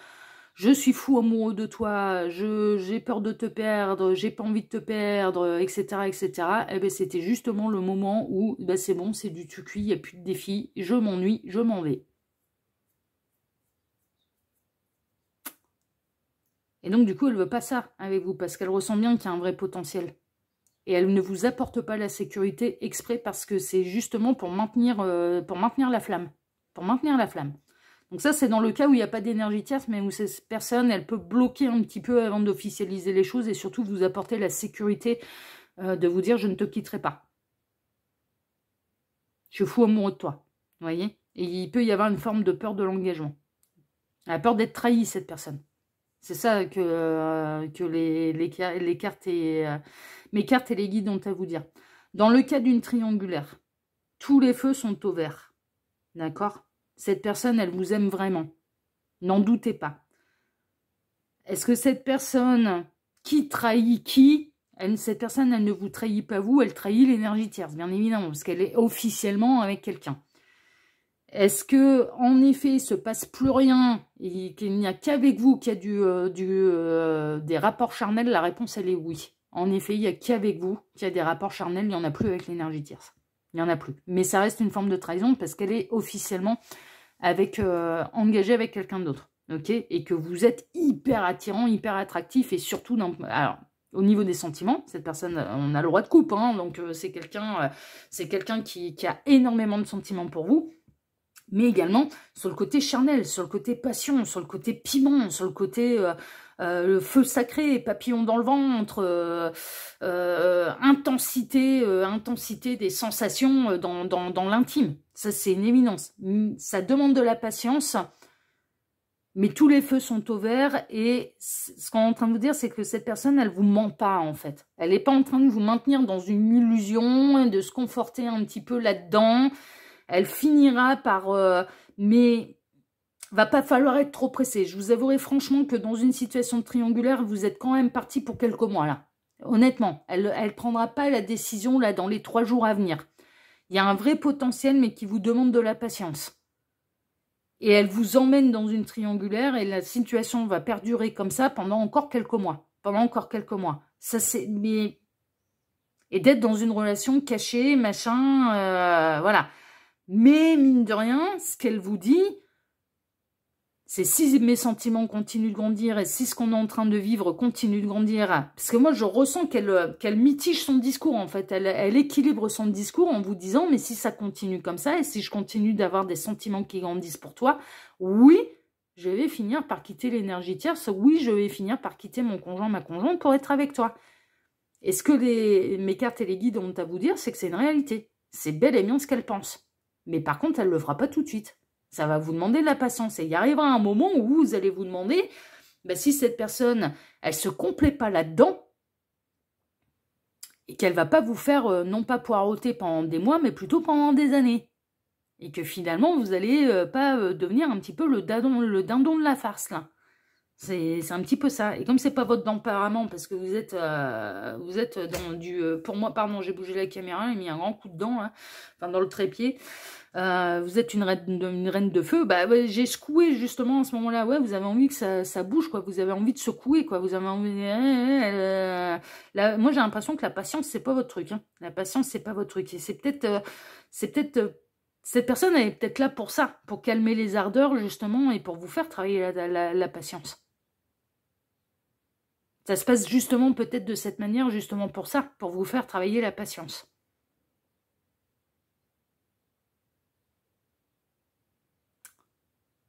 je suis fou amoureux de toi, j'ai peur de te perdre, j'ai pas envie de te perdre, etc. etc. Et ben c'était justement le moment où ben c'est bon, c'est du tout cuit, il n'y a plus de défi, je m'ennuie, je m'en vais. Et donc du coup elle veut pas ça avec vous, parce qu'elle ressent bien qu'il y a un vrai potentiel. Et elle ne vous apporte pas la sécurité exprès parce que c'est justement pour maintenir la flamme. Pour maintenir la flamme. Donc ça, c'est dans le cas où il n'y a pas d'énergie tierce, mais où cette personne, elle peut bloquer un petit peu avant d'officialiser les choses et surtout vous apporter la sécurité de vous dire « je ne te quitterai pas ». Je suis fou amoureux de toi. Vous voyez? Et il peut y avoir une forme de peur de l'engagement. Elle a peur d'être trahie, cette personne. C'est ça que les cartes et mes cartes et les guides ont à vous dire. Dans le cas d'une triangulaire, tous les feux sont au vert. D'accord? Cette personne, elle vous aime vraiment. N'en doutez pas. Est-ce que cette personne qui trahit qui? Cette personne, elle ne vous trahit pas vous, elle trahit l'énergie tierce, bien évidemment, parce qu'elle est officiellement avec quelqu'un. Est-ce que, en effet, il ne se passe plus rien et qu'il n'y a qu'avec vous qu'il y a des rapports charnels? La réponse, elle est oui. En effet, il n'y a qu'avec vous qu'il y a des rapports charnels, il n'y en a plus avec l'énergie tierce. Il n'y en a plus. Mais ça reste une forme de trahison parce qu'elle est officiellement engagée avec quelqu'un d'autre. Okay, et que vous êtes hyper attirant, hyper attractif et surtout, alors, au niveau des sentiments, cette personne, on a le droit de coupe, hein, donc c'est quelqu'un qui a énormément de sentiments pour vous. Mais également sur le côté charnel, sur le côté passion, sur le côté piment, sur le côté le feu sacré, papillon dans le ventre, intensité des sensations dans l'intime. Ça, c'est une évidence. Ça demande de la patience, mais tous les feux sont au vert. Et ce qu'on est en train de vous dire, c'est que cette personne, elle vous ment pas, en fait. Elle n'est pas en train de vous maintenir dans une illusion, de se conforter un petit peu là-dedans. Elle finira par... mais va pas falloir être trop pressé. Je vous avouerai franchement que dans une situation triangulaire, vous êtes quand même parti pour quelques mois, là. Honnêtement, elle prendra pas la décision, là, dans les 3 jours à venir. Il y a un vrai potentiel, mais qui vous demande de la patience. Et elle vous emmène dans une triangulaire, et la situation va perdurer comme ça pendant encore quelques mois. Ça, c'est... mais... et d'être dans une relation cachée, machin, voilà. Mais, mine de rien, ce qu'elle vous dit, c'est si mes sentiments continuent de grandir et si ce qu'on est en train de vivre continue de grandir. Parce que moi, je ressens qu'elle mitige son discours, en fait. Elle équilibre son discours en vous disant, mais si ça continue comme ça, et si je continue d'avoir des sentiments qui grandissent pour toi, oui, je vais finir par quitter l'énergie tierce. Oui, je vais finir par quitter mon conjoint, ma conjointe pour être avec toi. Et ce que mes cartes et les guides ont à vous dire, c'est que c'est une réalité. C'est bel et bien ce qu'elle pense. Mais par contre, elle ne le fera pas tout de suite. Ça va vous demander de la patience. Et il arrivera un moment où vous allez vous demander, ben, si cette personne, elle se complaît pas là-dedans, et qu'elle va pas vous faire, non pas poireauter pendant des mois, mais plutôt pendant des années. Et que finalement, vous allez pas devenir un petit peu le dindon de la farce, là. C'est un petit peu ça. Et comme c'est pas votre tempérament, parce que vous êtes dans du... pour moi, pardon, j'ai bougé la caméra, j'ai mis un grand coup dedans, hein, enfin dans le trépied. Vous êtes une reine de feu. Bah, ouais, j'ai secoué justement à ce moment-là. Ouais, vous avez envie que ça bouge, quoi. Vous avez envie de secouer, quoi. Vous avez envie... moi, j'ai l'impression que la patience, c'est pas votre truc. Hein. La patience, c'est pas votre truc. Et c'est peut-être... cette personne, elle est peut-être là pour ça, pour calmer les ardeurs, justement, et pour vous faire travailler la patience. Ça se passe justement peut-être de cette manière, justement pour ça, pour vous faire travailler la patience.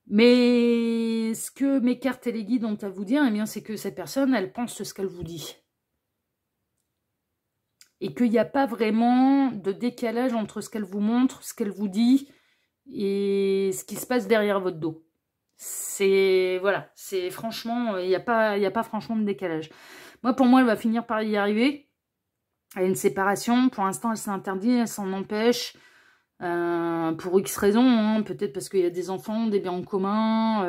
Mais ce que mes cartes et les guides ont à vous dire, eh bien, c'est que cette personne, elle pense ce qu'elle vous dit. Et qu'il n'y a pas vraiment de décalage entre ce qu'elle vous montre, ce qu'elle vous dit, et ce qui se passe derrière votre dos. C'est, voilà, c'est franchement, il n'y a pas franchement de décalage. Pour moi, elle va finir par y arriver. Elle a une séparation, pour l'instant, elle s'est interdite, elle s'en empêche, pour X raisons, hein, peut-être parce qu'il y a des enfants, des biens en commun,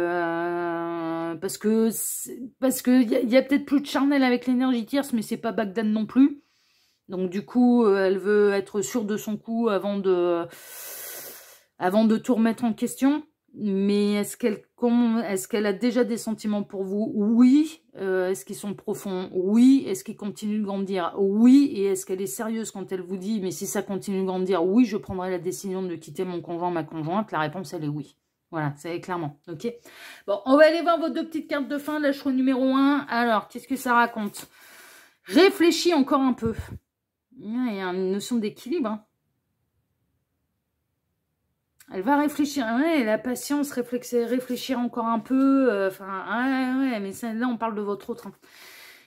parce que il y a peut-être plus de charnel avec l'énergie tierce, mais c'est pas Bagdad non plus. Donc du coup, elle veut être sûre de son coup avant de tout remettre en question. Mais est-ce qu'elle a déjà des sentiments pour vous? Oui. Est-ce qu'ils sont profonds? Oui. Est-ce qu'ils continuent de grandir? Oui. Et est-ce qu'elle est sérieuse quand elle vous dit, mais si ça continue de grandir, oui, je prendrai la décision de quitter mon conjoint, ma conjointe? La réponse, elle est oui. Voilà, c'est clairement, ok. Bon, on va aller voir vos deux petites cartes de fin, la choix numéro 1. Alors, qu'est-ce que ça raconte? Réfléchis encore un peu. Il y a une notion d'équilibre, hein. Elle va réfléchir, ouais, la patience, réfléchir encore un peu, ouais, mais ça, là, on parle de votre autre. Hein.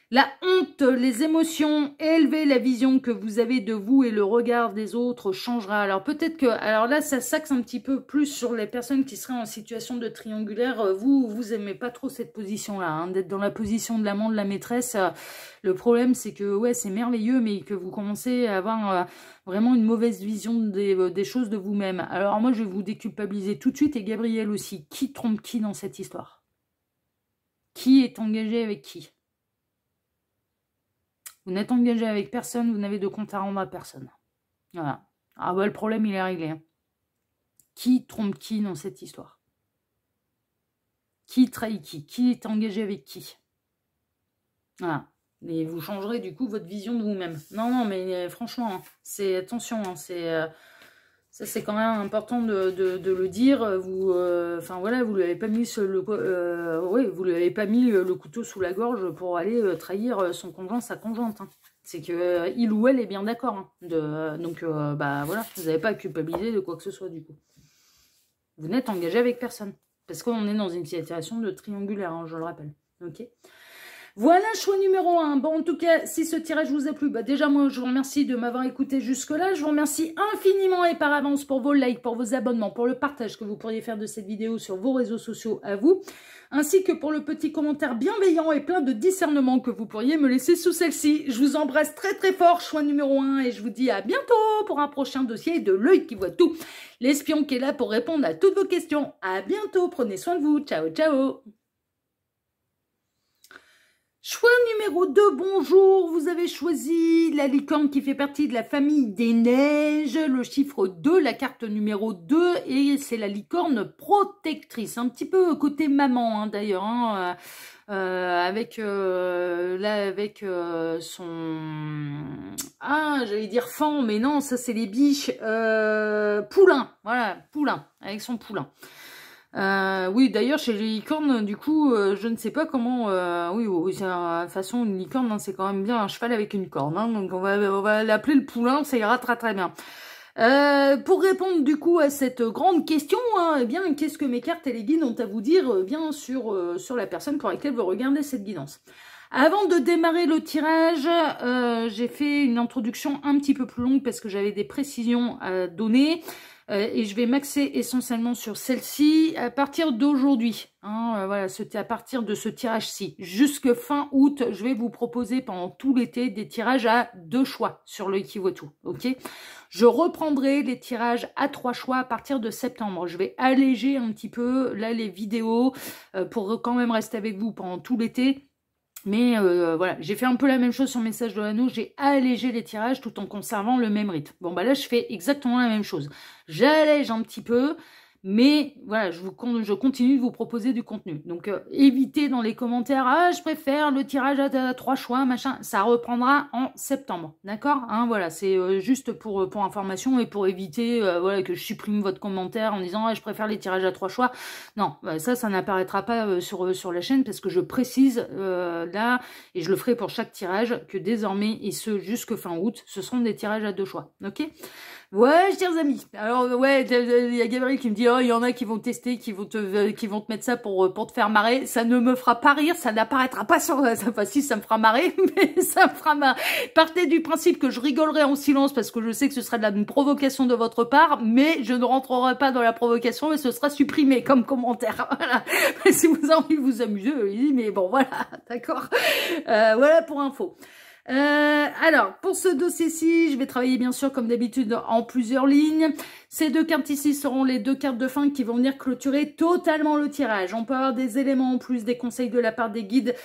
La honte, les émotions, élever la vision que vous avez de vous et le regard des autres changera. Alors peut-être que, alors là, ça s'axe un petit peu plus sur les personnes qui seraient en situation de triangulaire. Vous aimez pas trop cette position-là, hein, d'être dans la position de l'amant, de la maîtresse. Le problème, c'est que, ouais, c'est merveilleux, mais que vous commencez à avoir vraiment une mauvaise vision des choses de vous-même. Alors moi, je vais vous déculpabiliser tout de suite, et Gabriel aussi. Qui trompe qui dans cette histoire? Qui est engagé avec qui? Vous n'êtes engagé avec personne, vous n'avez de compte à rendre à personne. Voilà. Ah bah le problème, il est réglé. Hein. Qui trompe qui dans cette histoire? Qui trahit qui? Qui est engagé avec qui? Voilà. Et vous changerez du coup votre vision de vous-même. Non, mais franchement, hein, c'est attention, hein, ça c'est quand même important de le dire. Enfin voilà, vous lui avez pas mis vous lui avez pas mis le couteau sous la gorge pour aller trahir son conjoint, sa conjointe. Hein. C'est que il ou elle est bien d'accord. Hein, donc bah voilà, vous n'avez pas à culpabiliser de quoi que ce soit du coup. Vous n'êtes engagé avec personne parce qu'on est dans une situation de triangulaire, hein, je le rappelle. Ok. Voilà, choix numéro 1. Bon, en tout cas, si ce tirage vous a plu, bah déjà, moi, je vous remercie de m'avoir écouté jusque-là. Je vous remercie infiniment et par avance pour vos likes, pour vos abonnements, pour le partage que vous pourriez faire de cette vidéo sur vos réseaux sociaux à vous, ainsi que pour le petit commentaire bienveillant et plein de discernement que vous pourriez me laisser sous celle-ci. Je vous embrasse très très fort, choix numéro 1, et je vous dis à bientôt pour un prochain dossier de l'œil qui voit tout. L'espion qui est là pour répondre à toutes vos questions. À bientôt, prenez soin de vous. Ciao, ciao. Choix numéro 2, bonjour, vous avez choisi la licorne qui fait partie de la famille des neiges, le chiffre 2, la carte numéro 2, et c'est la licorne protectrice, un petit peu côté maman hein, d'ailleurs, hein, avec son... Ah, j'allais dire fan, mais non, ça c'est les biches, poulain, voilà, poulain, avec son poulain. Oui, d'ailleurs, chez les licornes, du coup, je ne sais pas comment... oui, de toute façon, une licorne, hein, c'est quand même bien un cheval avec une corne. Hein, donc, on va l'appeler le poulain, ça ira très très bien. Pour répondre du coup à cette grande question, hein, eh bien, qu'est-ce que mes cartes et les guides ont à vous dire bien sur la personne pour laquelle vous regardez cette guidance. Avant de démarrer le tirage, j'ai fait une introduction un petit peu plus longue parce que j'avais des précisions à donner. Et je vais m'axer essentiellement sur celle-ci à partir d'aujourd'hui. Hein, voilà, à partir de ce tirage-ci. Jusque fin août, je vais vous proposer pendant tout l'été des tirages à 2 choix sur le Ikiwatu. Ok. Je reprendrai les tirages à 3 choix à partir de septembre. Je vais alléger un petit peu là les vidéos pour quand même rester avec vous pendant tout l'été. Mais voilà, j'ai fait un peu la même chose sur Message de l'Anneau, j'ai allégé les tirages tout en conservant le même rythme. Bon bah là je fais exactement la même chose. J'allège un petit peu, mais voilà, je continue de vous proposer du contenu. Donc évitez dans les commentaires, ah je préfère le tirage à 3 choix, machin, ça reprendra en septembre, d'accord, hein, voilà, c'est juste pour information et pour éviter voilà, que je supprime votre commentaire en disant ah, je préfère les tirages à 3 choix. Non, ça n'apparaîtra pas sur la chaîne parce que je précise là, et je le ferai pour chaque tirage, que désormais, et ce jusque fin août, ce seront des tirages à 2 choix, ok. Ouais, chers amis. Alors, ouais, il y a Gabriel qui me dit, oh, il y en a qui vont tester, qui vont te mettre ça pour te faire marrer. Ça ne me fera pas rire, ça n'apparaîtra pas sur, enfin, si, ça me fera marrer, mais ça me fera marrer. Partez du principe que je rigolerai en silence parce que je sais que ce sera de une provocation de votre part, mais je ne rentrerai pas dans la provocation et ce sera supprimé comme commentaire. Voilà. Si vous avez envie de vous amuser, mais bon, voilà, d'accord. Voilà pour info. Alors, pour ce dossier-ci, je vais travailler bien sûr comme d'habitude en plusieurs lignes. Ces 2 cartes ici seront les 2 cartes de fin qui vont venir clôturer totalement le tirage. On peut avoir des éléments en plus, des conseils de la part des guides,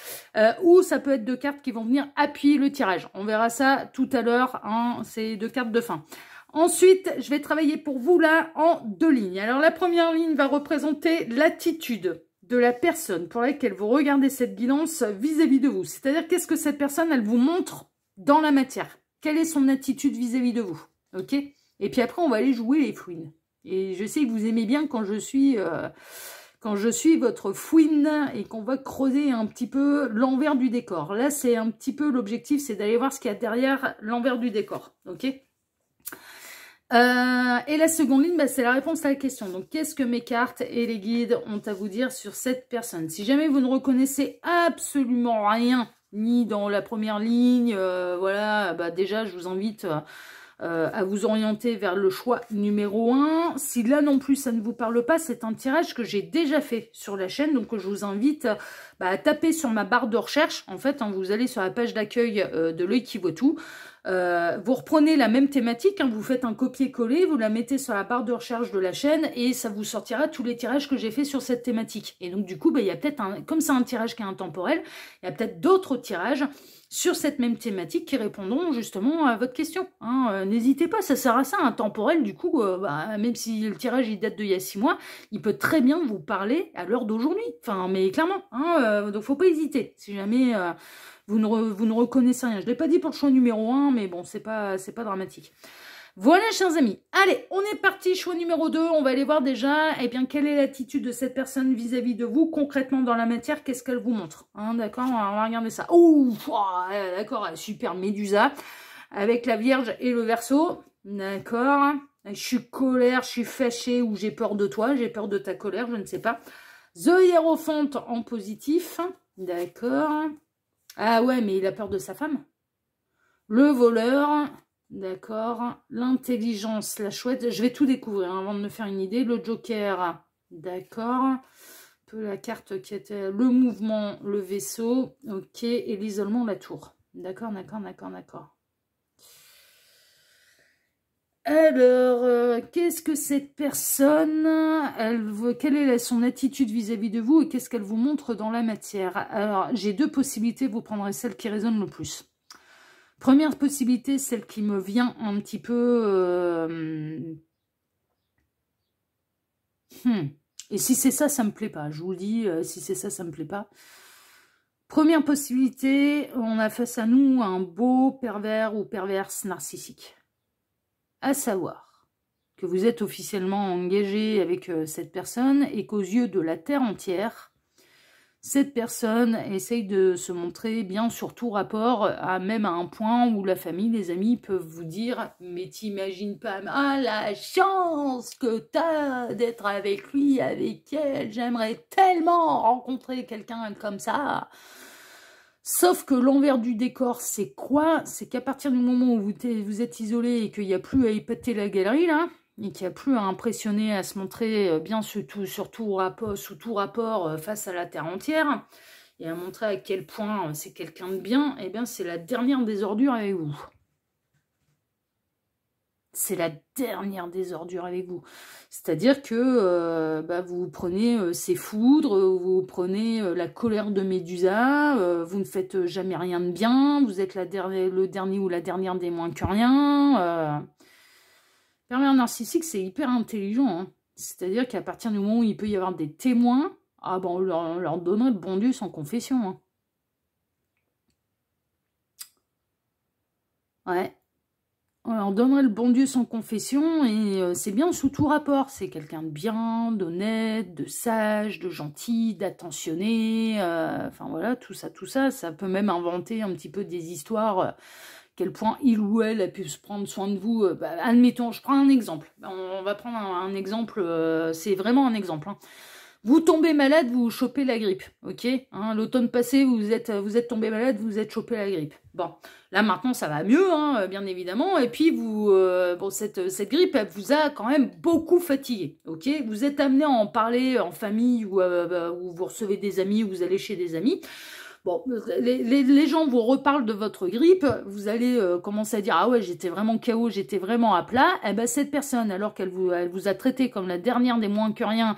ou ça peut être 2 cartes qui vont venir appuyer le tirage. On verra ça tout à l'heure, hein, ces 2 cartes de fin. Ensuite, je vais travailler pour vous là en 2 lignes. Alors, la première ligne va représenter l'attitude de la personne pour laquelle vous regardez cette guidance vis-à-vis de vous. C'est-à-dire, qu'est-ce que cette personne, elle vous montre dans la matière? Quelle est son attitude vis-à-vis de vous? Ok. Et puis après, on va aller jouer les fouines. Et je sais que vous aimez bien quand je suis votre fouine et qu'on va creuser un petit peu l'envers du décor. Là, c'est un petit peu l'objectif, c'est d'aller voir ce qu'il y a derrière l'envers du décor. Ok. Et la seconde ligne, bah, c'est la réponse à la question. Donc, qu'est-ce que mes cartes et les guides ont à vous dire sur cette personne? Si jamais vous ne reconnaissez absolument rien, ni dans la première ligne, voilà, bah, déjà, je vous invite à vous orienter vers le choix numéro 1. Si là non plus, ça ne vous parle pas, c'est un tirage que j'ai déjà fait sur la chaîne. Donc, je vous invite à taper sur ma barre de recherche. En fait, hein, vous allez sur la page d'accueil de l'Ikiwatu. Vous reprenez la même thématique, hein, vous faites un copier-coller, vous la mettez sur la barre de recherche de la chaîne et ça vous sortira tous les tirages que j'ai fait sur cette thématique. Et donc du coup, il y a peut-être, comme c'est un tirage qui est intemporel, il y a peut-être d'autres tirages sur cette même thématique qui répondront justement à votre question. Hein. N'hésitez pas, ça sert à ça, intemporel, du coup, même si le tirage il date d'il y a 6 mois, il peut très bien vous parler à l'heure d'aujourd'hui. Enfin, mais clairement, hein, donc faut pas hésiter. Si jamais vous ne reconnaissez rien. Je ne l'ai pas dit pour le choix numéro 1, mais bon, c'est pas dramatique. Voilà, chers amis. Allez, on est parti, choix numéro 2. On va aller voir déjà, eh bien, quelle est l'attitude de cette personne vis-à-vis de vous, concrètement dans la matière, qu'est-ce qu'elle vous montre, hein, d'accord, on va regarder ça. Ouh, d'accord, super Médusa, avec la Vierge et le Verseau, d'accord. Je suis colère, je suis fâchée, ou j'ai peur de toi, j'ai peur de ta colère, je ne sais pas. The Hierophant en positif, d'accord. Ah ouais, mais il a peur de sa femme. Le voleur, d'accord. L'intelligence, la chouette. Je vais tout découvrir hein, avant de me faire une idée. Le joker, d'accord. Un peu la carte qui était le mouvement, le vaisseau. Ok. Et l'isolement, la tour. D'accord, d'accord, d'accord, d'accord. Alors, qu'est-ce que cette personne, quelle est son attitude vis-à-vis de vous et qu'est-ce qu'elle vous montre dans la matière? Alors, j'ai 2 possibilités, vous prendrez celle qui résonne le plus. Première possibilité, celle qui me vient un petit peu... Et si c'est ça, ça me plaît pas. Je vous le dis, si c'est ça, ça me plaît pas. Première possibilité, on a face à nous un beau pervers ou perverse narcissique. À savoir que vous êtes officiellement engagé avec cette personne et qu'aux yeux de la terre entière, cette personne essaye de se montrer bien sur tout rapport, même à un point où la famille, les amis peuvent vous dire « Mais t'imagines pas la chance que t'as d'être avec lui, avec elle, j'aimerais tellement rencontrer quelqu'un comme ça !» Sauf que l'envers du décor, c'est quoi? C'est qu'à partir du moment où vous êtes isolé et qu'il n'y a plus à épater la galerie, là, et qu'il n'y a plus à impressionner, à se montrer bien sous tout rapport face à la terre entière, et à montrer à quel point c'est quelqu'un de bien, eh bien c'est la dernière des ordures avec vous. C'est la dernière des ordures avec vous. C'est-à-dire que vous prenez ses foudres, vous prenez la colère de Médusa, vous ne faites jamais rien de bien, vous êtes le dernier ou la dernière des moins que rien. Pervers narcissique, c'est hyper intelligent. Hein. C'est-à-dire qu'à partir du moment où il peut y avoir des témoins, on leur donnerait le bon Dieu sans confession. Hein. Ouais. On leur donnerait le bon Dieu sans confession et c'est bien sous tout rapport. C'est quelqu'un de bien, d'honnête, de sage, de gentil, d'attentionné. Enfin voilà, tout ça. Ça peut même inventer un petit peu des histoires... quel point il ou elle a pu se prendre soin de vous. Admettons, je prends un exemple. On va prendre un exemple, c'est vraiment un exemple. Hein. Vous tombez malade, vous chopez la grippe, ok, hein, l'automne passé, vous êtes tombé malade, vous êtes chopé la grippe. Bon, là maintenant ça va mieux, hein, bien évidemment, et puis cette grippe, elle vous a quand même beaucoup fatigué, ok. Vous êtes amené à en parler en famille ou vous recevez des amis ou vous allez chez des amis. Bon, les gens vous reparlent de votre grippe, vous allez commencer à dire « Ah ouais, j'étais vraiment KO, j'étais vraiment à plat ». Eh ben cette personne, alors qu'elle vous a traité comme la dernière des moins que rien,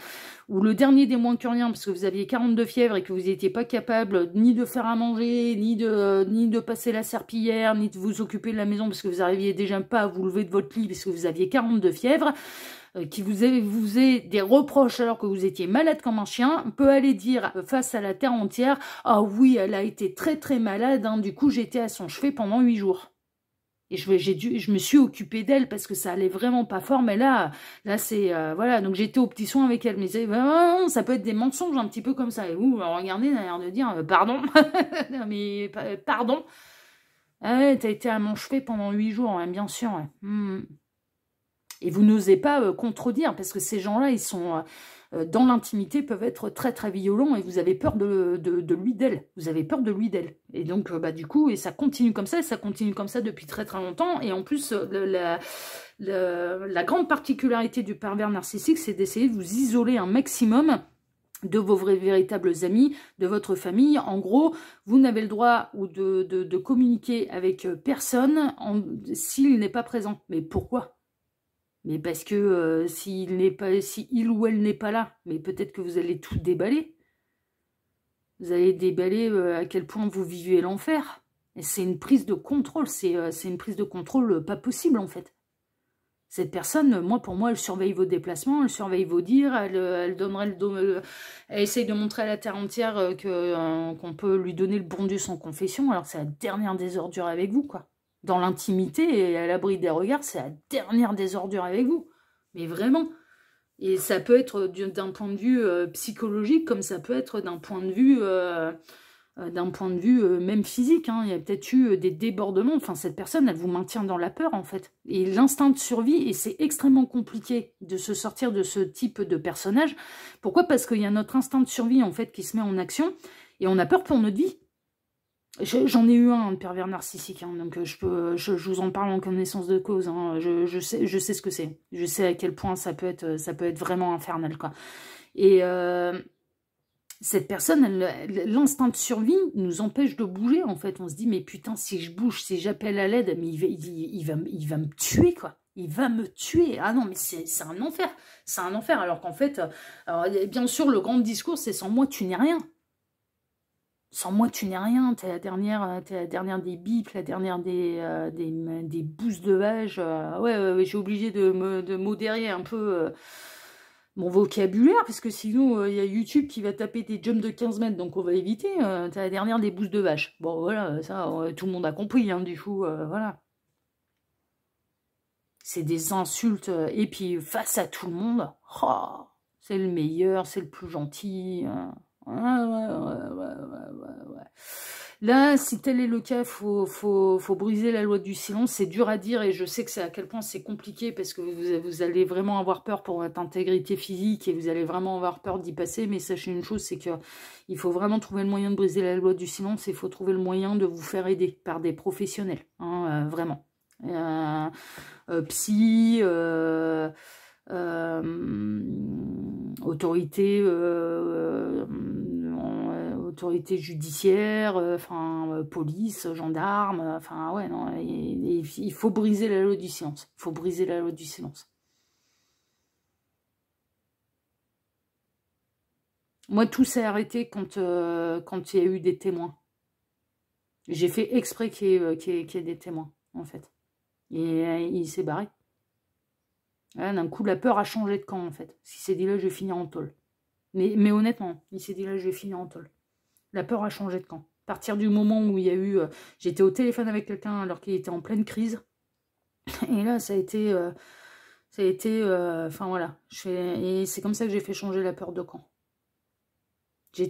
ou le dernier des moins que rien, parce que vous aviez 42 fièvres et que vous n'étiez pas capable ni de faire à manger, ni de passer la serpillière, ni de vous occuper de la maison, parce que vous n'arriviez déjà pas à vous lever de votre lit, parce que vous aviez 42 fièvres, qui vous ait des reproches alors que vous étiez malade comme un chien, peut aller dire face à la terre entière « Ah oui, elle a été très très malade, hein, du coup j'étais à son chevet pendant 8 jours. » Et je me suis occupée d'elle parce que ça allait vraiment pas fort, mais là c'est... voilà, donc j'étais au petit soin avec elle. Mais ça peut être des mensonges un petit peu comme ça. Et vous, regardez, on a l'air de dire « Pardon ?» Mais pardon. Ah ouais, t'as été à mon chevet pendant 8 jours, hein, bien sûr. Ouais. Et vous n'osez pas contredire, parce que ces gens-là, ils sont dans l'intimité, peuvent être très très violents, et vous avez peur de lui, d'elle. Vous avez peur de lui, d'elle. Et donc, du coup, et ça continue comme ça, et ça continue comme ça depuis très très longtemps. Et en plus, la grande particularité du pervers narcissique, c'est d'essayer de vous isoler un maximum de vos véritables amis, de votre famille. En gros, vous n'avez le droit de communiquer avec personne s'il n'est pas présent. Mais pourquoi ? Mais parce que si il ou elle n'est pas là, mais peut-être que vous allez tout déballer. Vous allez déballer à quel point vous vivez l'enfer. Et c'est une prise de contrôle, c'est une prise de contrôle pas possible en fait. Cette personne, pour moi, elle surveille vos déplacements, elle surveille vos dires, elle essaye de montrer à la terre entière qu'on peut lui donner le bon Dieu sans confession, alors c'est la dernière des ordures avec vous, quoi. Dans l'intimité et à l'abri des regards, c'est la dernière des ordures avec vous. Mais vraiment. Et ça peut être d'un point de vue psychologique, comme ça peut être d'un point de vue... même physique, hein. Il y a peut-être eu des débordements. Enfin, cette personne, elle vous maintient dans la peur, en fait. Et l'instinct de survie, et c'est extrêmement compliqué de se sortir de ce type de personnage. Pourquoi? Parce qu'il y a notre instinct de survie, en fait, qui se met en action, et on a peur pour notre vie. J'en ai eu un de pervers narcissique, hein, donc je vous en parle en connaissance de cause. Hein. Je sais ce que c'est. Je sais à quel point ça peut être vraiment infernal, quoi. Et... cette personne, l'instinct de survie nous empêche de bouger, en fait. On se dit, mais putain, si je bouge, si j'appelle à l'aide, mais il va me tuer, quoi. Il va me tuer. Ah non, mais c'est un enfer. C'est un enfer. Alors qu'en fait, bien sûr, le grand discours, c'est sans moi, tu n'es rien. Sans moi, tu n'es rien. T'es la dernière des bips, la dernière des bousses de vache. Ouais, j'ai obligé de modérer un peu... mon vocabulaire, parce que sinon, il y a YouTube qui va taper des jumps de 15 mètres, donc on va éviter. T'as la dernière des bousses de vache. Bon, voilà, ça, tout le monde a compris, hein, du coup, voilà. C'est des insultes, et puis face à tout le monde, oh, c'est le meilleur, c'est le plus gentil. Ouais, ouais. Là, si tel est le cas, faut briser la loi du silence. C'est dur à dire et je sais que c'est à quel point c'est compliqué parce que vous allez vraiment avoir peur pour votre intégrité physique et vous allez vraiment avoir peur d'y passer. Mais sachez une chose, c'est que il faut vraiment trouver le moyen de briser la loi du silence et il faut trouver le moyen de vous faire aider par des professionnels, hein, vraiment. Psy, autorité, autorité judiciaire, enfin police, gendarme, enfin ouais non, il faut briser la loi du silence. Il faut briser la loi du silence. Moi, tout s'est arrêté quand il y a eu des témoins. J'ai fait exprès qu'il y ait des témoins, en fait. Et il s'est barré. D'un coup, la peur a changé de camp, en fait. Il s'est dit là, je vais finir en tôle. Mais honnêtement, il s'est dit là, je vais finir en tôle. La peur a changé de camp. À partir du moment où il y a eu... j'étais au téléphone avec quelqu'un alors qu'il était en pleine crise. Et là, ça a été... enfin voilà. Et c'est comme ça que j'ai fait changer la peur de camp. Ouais,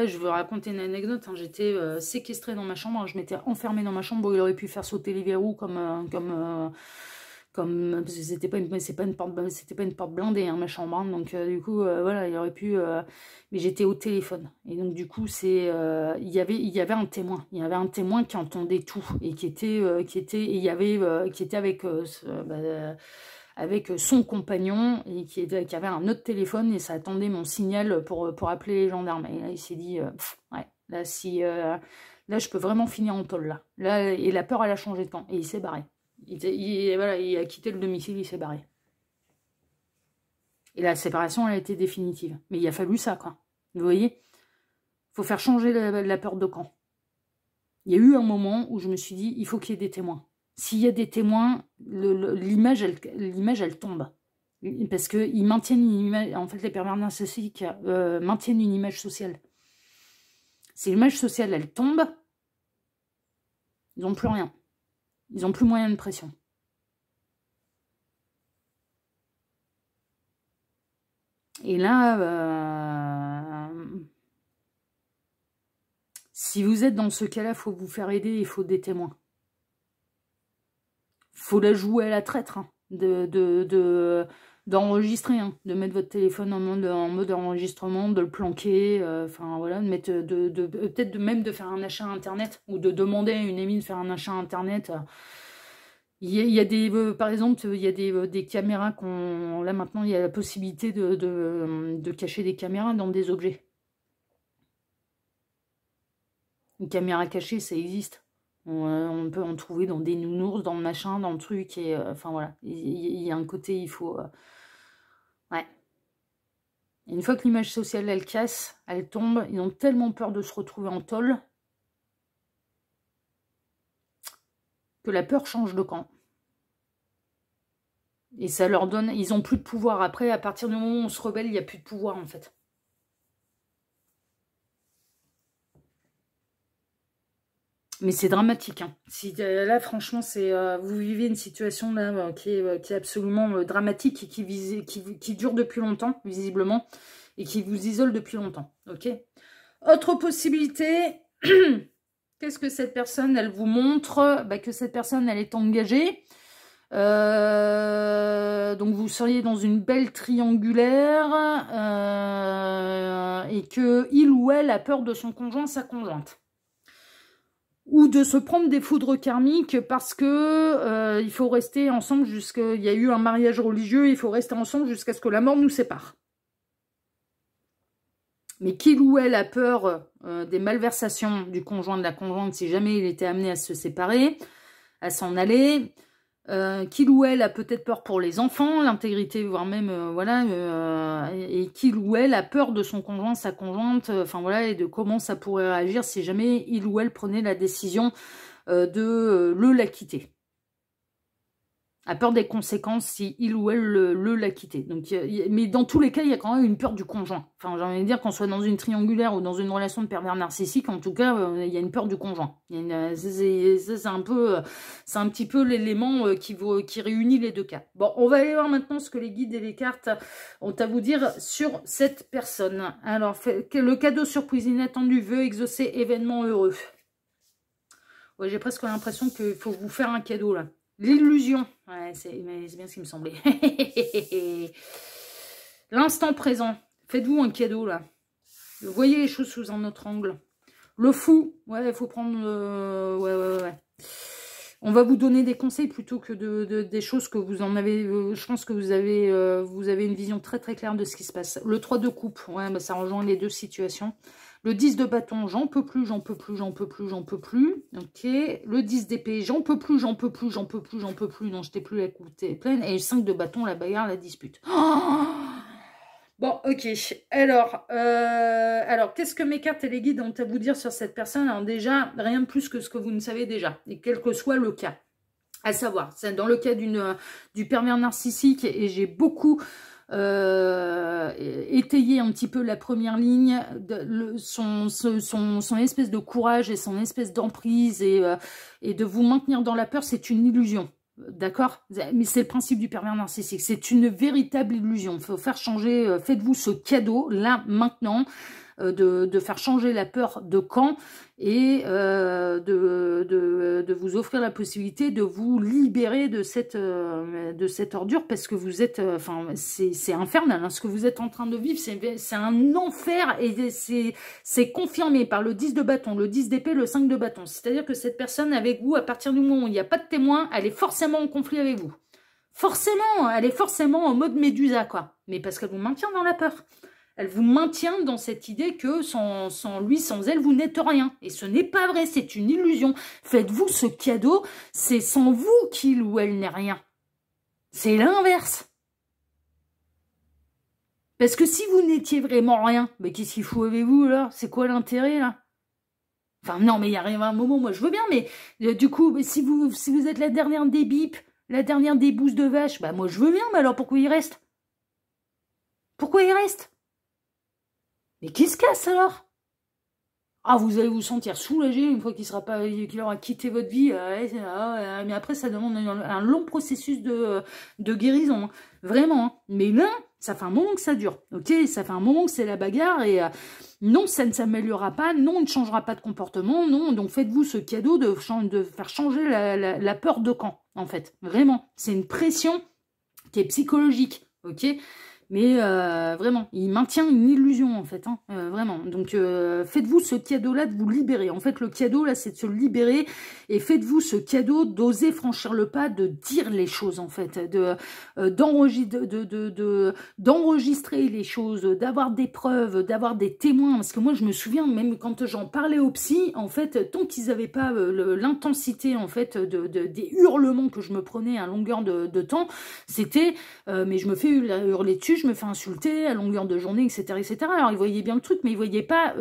je veux raconter une anecdote. Hein, j'étais séquestrée dans ma chambre. Je m'étais enfermée dans ma chambre. Bon, il aurait pu faire sauter les verrous parce que c'était pas une porte blindée, hein, ma chambre. Hein, donc du coup, voilà, il aurait pu. Mais j'étais au téléphone. Et donc du coup, il y avait un témoin. Il y avait un témoin qui entendait tout et qui était avec son compagnon et qui avait un autre téléphone et ça attendait mon signal pour appeler les gendarmes. Et là, il s'est dit, ouais, là, là, je peux vraiment finir en tôle, là. Et la peur, elle a changé de camp. Et il s'est barré. Voilà, il a quitté le domicile, il s'est barré. Et la séparation, elle a été définitive. Mais il a fallu ça, quoi. Vous voyez? Il faut faire changer la peur de camp. Il y a eu un moment où je me suis dit, il faut qu'il y ait des témoins. S'il y a des témoins, l'image, elle tombe. Parce qu'ils maintiennent une image... En fait, les pervers narcissiques maintiennent une image sociale. Si l'image sociale, elle tombe, ils n'ont plus rien. Ils n'ont plus moyen de pression. Et là, si vous êtes dans ce cas-là, il faut vous faire aider, il faut des témoins. Faut la jouer à la traître, hein, d'enregistrer, hein, de mettre votre téléphone en mode enregistrement, de le planquer, enfin voilà, de mettre, peut-être même de faire un achat internet ou de demander à une amie de faire un achat internet. Il y a des, par exemple, il y a des caméras là maintenant, il y a la possibilité de cacher des caméras dans des objets. Une caméra cachée, ça existe. On peut en trouver dans des nounours, dans le machin, dans le truc. Et enfin voilà, il y a un côté, il faut... ouais. Et une fois que l'image sociale, elle casse, elle tombe, ils ont tellement peur de se retrouver en tôle que la peur change de camp. Et ça leur donne... Ils n'ont plus de pouvoir. Après, à partir du moment où on se rebelle, il n'y a plus de pouvoir, en fait. Mais c'est dramatique. Hein. Là, franchement, vous vivez une situation là qui est absolument dramatique et qui dure depuis longtemps, visiblement, et qui vous isole depuis longtemps. Ok. Autre possibilité, qu'est-ce que cette personne, elle vous montre? Que cette personne, elle est engagée. Donc vous seriez dans une belle triangulaire et que il ou elle a peur de son conjoint, sa conjointe. Ou de se prendre des foudres karmiques parce que il faut rester ensemble il y a eu un mariage religieux, il faut rester ensemble jusqu'à ce que la mort nous sépare. Mais qu'il ou elle a peur des malversations du conjoint, de la conjointe, si jamais il était amené à se séparer, à s'en aller, qu'il ou elle a peut-être peur pour les enfants, l'intégrité, voire même, voilà, et qu'il ou elle a peur de son conjoint, sa conjointe, enfin voilà, et de comment ça pourrait réagir si jamais il ou elle prenait la décision de la quitter. A peur des conséquences si il ou elle l'a quitté. Donc, mais dans tous les cas, il y a quand même une peur du conjoint. Enfin, j'ai envie de dire qu'on soit dans une triangulaire ou dans une relation de pervers narcissique, en tout cas, il y a une peur du conjoint. C'est un petit peu l'élément qui réunit les deux cas. Bon, on va aller voir maintenant ce que les guides et les cartes ont à vous dire sur cette personne. Alors, le cadeau surprise inattendu veut exaucer événement heureux. Ouais, j'ai presque l'impression qu'il faut vous faire un cadeau, là. L'illusion. Ouais, c'est bien ce qui me semblait. L'instant présent. Faites-vous un cadeau, là. Voyez les choses sous un autre angle. Le fou. Ouais, il faut prendre... Ouais. On va vous donner des conseils plutôt que des choses que vous en avez... je pense que vous avez une vision très très claire de ce qui se passe. Le 3 de coupe. Ouais, bah, ça rejoint les deux situations. Le 10 de bâton, j'en peux plus, j'en peux plus, j'en peux plus, j'en peux plus. Ok. Le 10 d'épée, j'en peux plus, j'en peux plus, j'en peux plus, j'en peux plus. Non, je t'ai plus la coupe pleine. Et le 5 de bâton, la bagarre, la dispute. Oh, bon, ok. Alors, qu'est-ce que mes cartes et les guides ont à vous dire sur cette personne? Alors déjà, rien de plus que ce que vous ne savez déjà. Et quel que soit le cas. À savoir, c'est dans le cas du pervers narcissique, et j'ai beaucoup... étayer un petit peu la première ligne, son espèce de courage et son espèce d'emprise et de vous maintenir dans la peur, c'est une illusion. D'accord? Mais c'est le principe du pervers narcissique. C'est une véritable illusion. Il faut faire changer, faites-vous ce cadeau, là, maintenant, de faire changer la peur de camp et de vous offrir la possibilité de vous libérer de cette ordure, parce que vous êtes, enfin, c'est infernal, hein, ce que vous êtes en train de vivre, c'est un enfer, et c'est confirmé par le 10 de bâton, le 10 d'épée, le 5 de bâton. C'est-à-dire que cette personne avec vous, à partir du moment où il n'y a pas de témoin, elle est forcément en conflit avec vous. Forcément, elle est forcément en mode médusa, quoi. Mais parce qu'elle vous maintient dans la peur. Elle vous maintient dans cette idée que sans lui, sans elle, vous n'êtes rien. Et ce n'est pas vrai, c'est une illusion. Faites-vous ce cadeau, c'est sans vous qu'il ou elle n'est rien. C'est l'inverse. Parce que si vous n'étiez vraiment rien, mais qu'est-ce qu'il faut avec vous, là? C'est quoi l'intérêt, là? Enfin, non, mais il y a un moment, moi, je veux bien, mais du coup, si vous êtes la dernière des bips, la dernière des bousses de vache, bah, moi, je veux bien, mais alors pourquoi il reste? Pourquoi il reste? Mais qui se casse alors? Ah, vous allez vous sentir soulagé une fois qu'il aura quitté votre vie. Mais après, ça demande un long processus de guérison. Hein. Vraiment. Hein. Mais là, ça fait un moment que ça dure. Ok, ça fait un moment que c'est la bagarre. Et non, ça ne s'améliorera pas. Non, on ne changera pas de comportement. Non, donc faites-vous ce cadeau de faire changer la peur de camp, en fait. Vraiment. C'est une pression qui est psychologique. Ok. Mais vraiment, il maintient une illusion, en fait, hein, vraiment. Donc, faites-vous ce cadeau-là de vous libérer. En fait, le cadeau, là, c'est de se libérer. Et faites-vous ce cadeau d'oser franchir le pas, de dire les choses, en fait. D'enregistrer les choses, d'avoir des preuves, d'avoir des témoins. Parce que moi, je me souviens, même quand j'en parlais au psy, en fait, tant qu'ils n'avaient pas l'intensité, en fait, des hurlements que je me prenais à longueur de temps, c'était, mais je me fais hurler dessus, je me fais insulter à longueur de journée, etc., etc. Alors, ils voyaient bien le truc, mais ils voyaient pas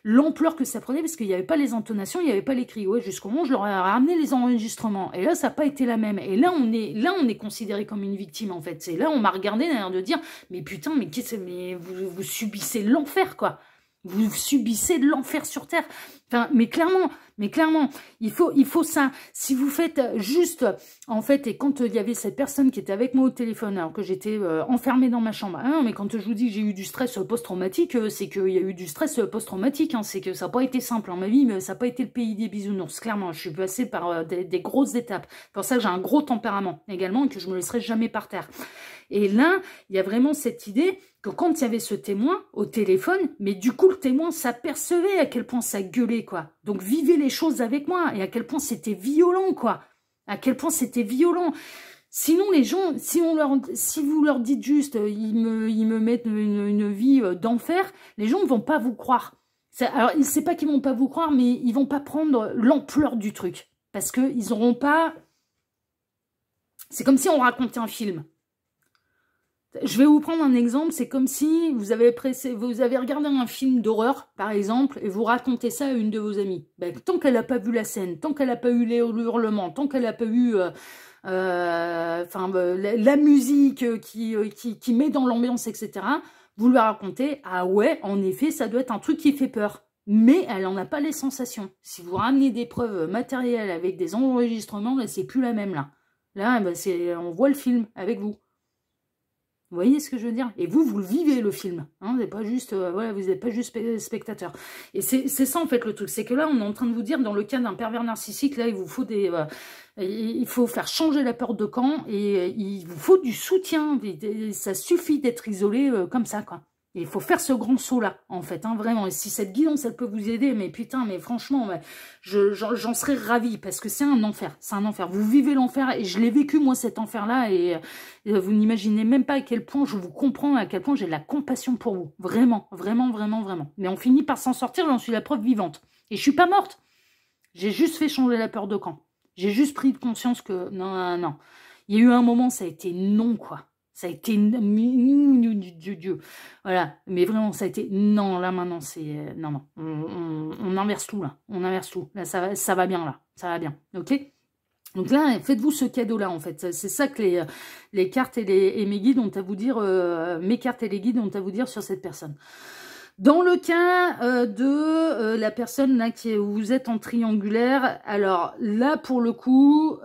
l'ampleur que ça prenait, parce qu'il n'y avait pas les intonations, il n'y avait pas les cris. Ouais, jusqu'au moment où je leur ai ramené les enregistrements. Et là, ça n'a pas été la même. Et là, on est considéré comme une victime, en fait. C'est là, on m'a regardé derrière de dire, mais putain, mais vous subissez l'enfer, quoi. Vous subissez de l'enfer sur Terre. Enfin, mais clairement, il faut ça. Si vous faites juste, en fait, et quand il y avait cette personne qui était avec moi au téléphone, alors que j'étais enfermée dans ma chambre, ah non, mais quand je vous dis que j'ai eu du stress post-traumatique, c'est qu'il y a eu du stress post-traumatique, hein, c'est que ça n'a pas été simple, hein, ma vie, mais ça n'a pas été le pays des bisounours, clairement. Je suis passée par des grosses étapes. C'est pour ça que j'ai un gros tempérament également, et que je me laisserai jamais par terre. Et là, il y a vraiment cette idée que quand il y avait ce témoin au téléphone, mais du coup, le témoin s'apercevait à quel point ça gueulait, quoi. Donc, vivez les choses avec moi, et à quel point c'était violent, quoi. À quel point c'était violent. Sinon, les gens, si vous leur dites juste, ils me mettent une vie d'enfer, les gens ne vont pas vous croire. Alors, c'est pas qu'ils vont pas vous croire, mais ils vont pas prendre l'ampleur du truc. Parce qu'ils n'auront pas... C'est comme si on racontait un film. Je vais vous prendre un exemple, c'est comme si vous avez regardé un film d'horreur, par exemple, et vous racontez ça à une de vos amies. Ben, tant qu'elle n'a pas vu la scène, tant qu'elle n'a pas eu les hurlements, tant qu'elle n'a pas eu la musique qui met dans l'ambiance, etc. Vous lui racontez, ah ouais, en effet, ça doit être un truc qui fait peur. Mais elle n'en a pas les sensations. Si vous ramenez des preuves matérielles avec des enregistrements, là, c'est plus la même, là. Là, bah, on voit le film avec vous. Vous voyez ce que je veux dire? Et vous le vivez, le film. Hein, vous n'êtes pas juste, voilà, vous n'êtes pas juste spectateur. Et c'est ça, en fait, le truc. C'est que là, on est en train de vous dire, dans le cas d'un pervers narcissique, là, il vous faut il faut faire changer la peur de camp et il vous faut du soutien. Ça suffit d'être isolé comme ça, quoi. Et il faut faire ce grand saut-là, en fait, hein, vraiment. Et si cette guidance, elle peut vous aider, mais putain, mais franchement, j'en serais ravie, parce que c'est un enfer, c'est un enfer. Vous vivez l'enfer, et je l'ai vécu, moi, cet enfer-là, et vous n'imaginez même pas à quel point je vous comprends, à quel point j'ai de la compassion pour vous. Vraiment, vraiment, vraiment, vraiment. Mais on finit par s'en sortir, j'en suis la preuve vivante. Et je suis pas morte. J'ai juste fait changer la peur de camp. J'ai juste pris conscience que, non. Il y a eu un moment, ça a été non, quoi. Ça a été Dieu. Voilà, mais vraiment, ça a été non, là maintenant, c'est non. On inverse tout là, on inverse tout. Là, ça va bien là, ça va bien, ok. Donc là, faites-vous ce cadeau-là, en fait. C'est ça que les cartes et mes guides ont à vous dire, mes cartes et les guides ont à vous dire sur cette personne. Dans le cas de la personne là où vous êtes en triangulaire, alors là pour le coup,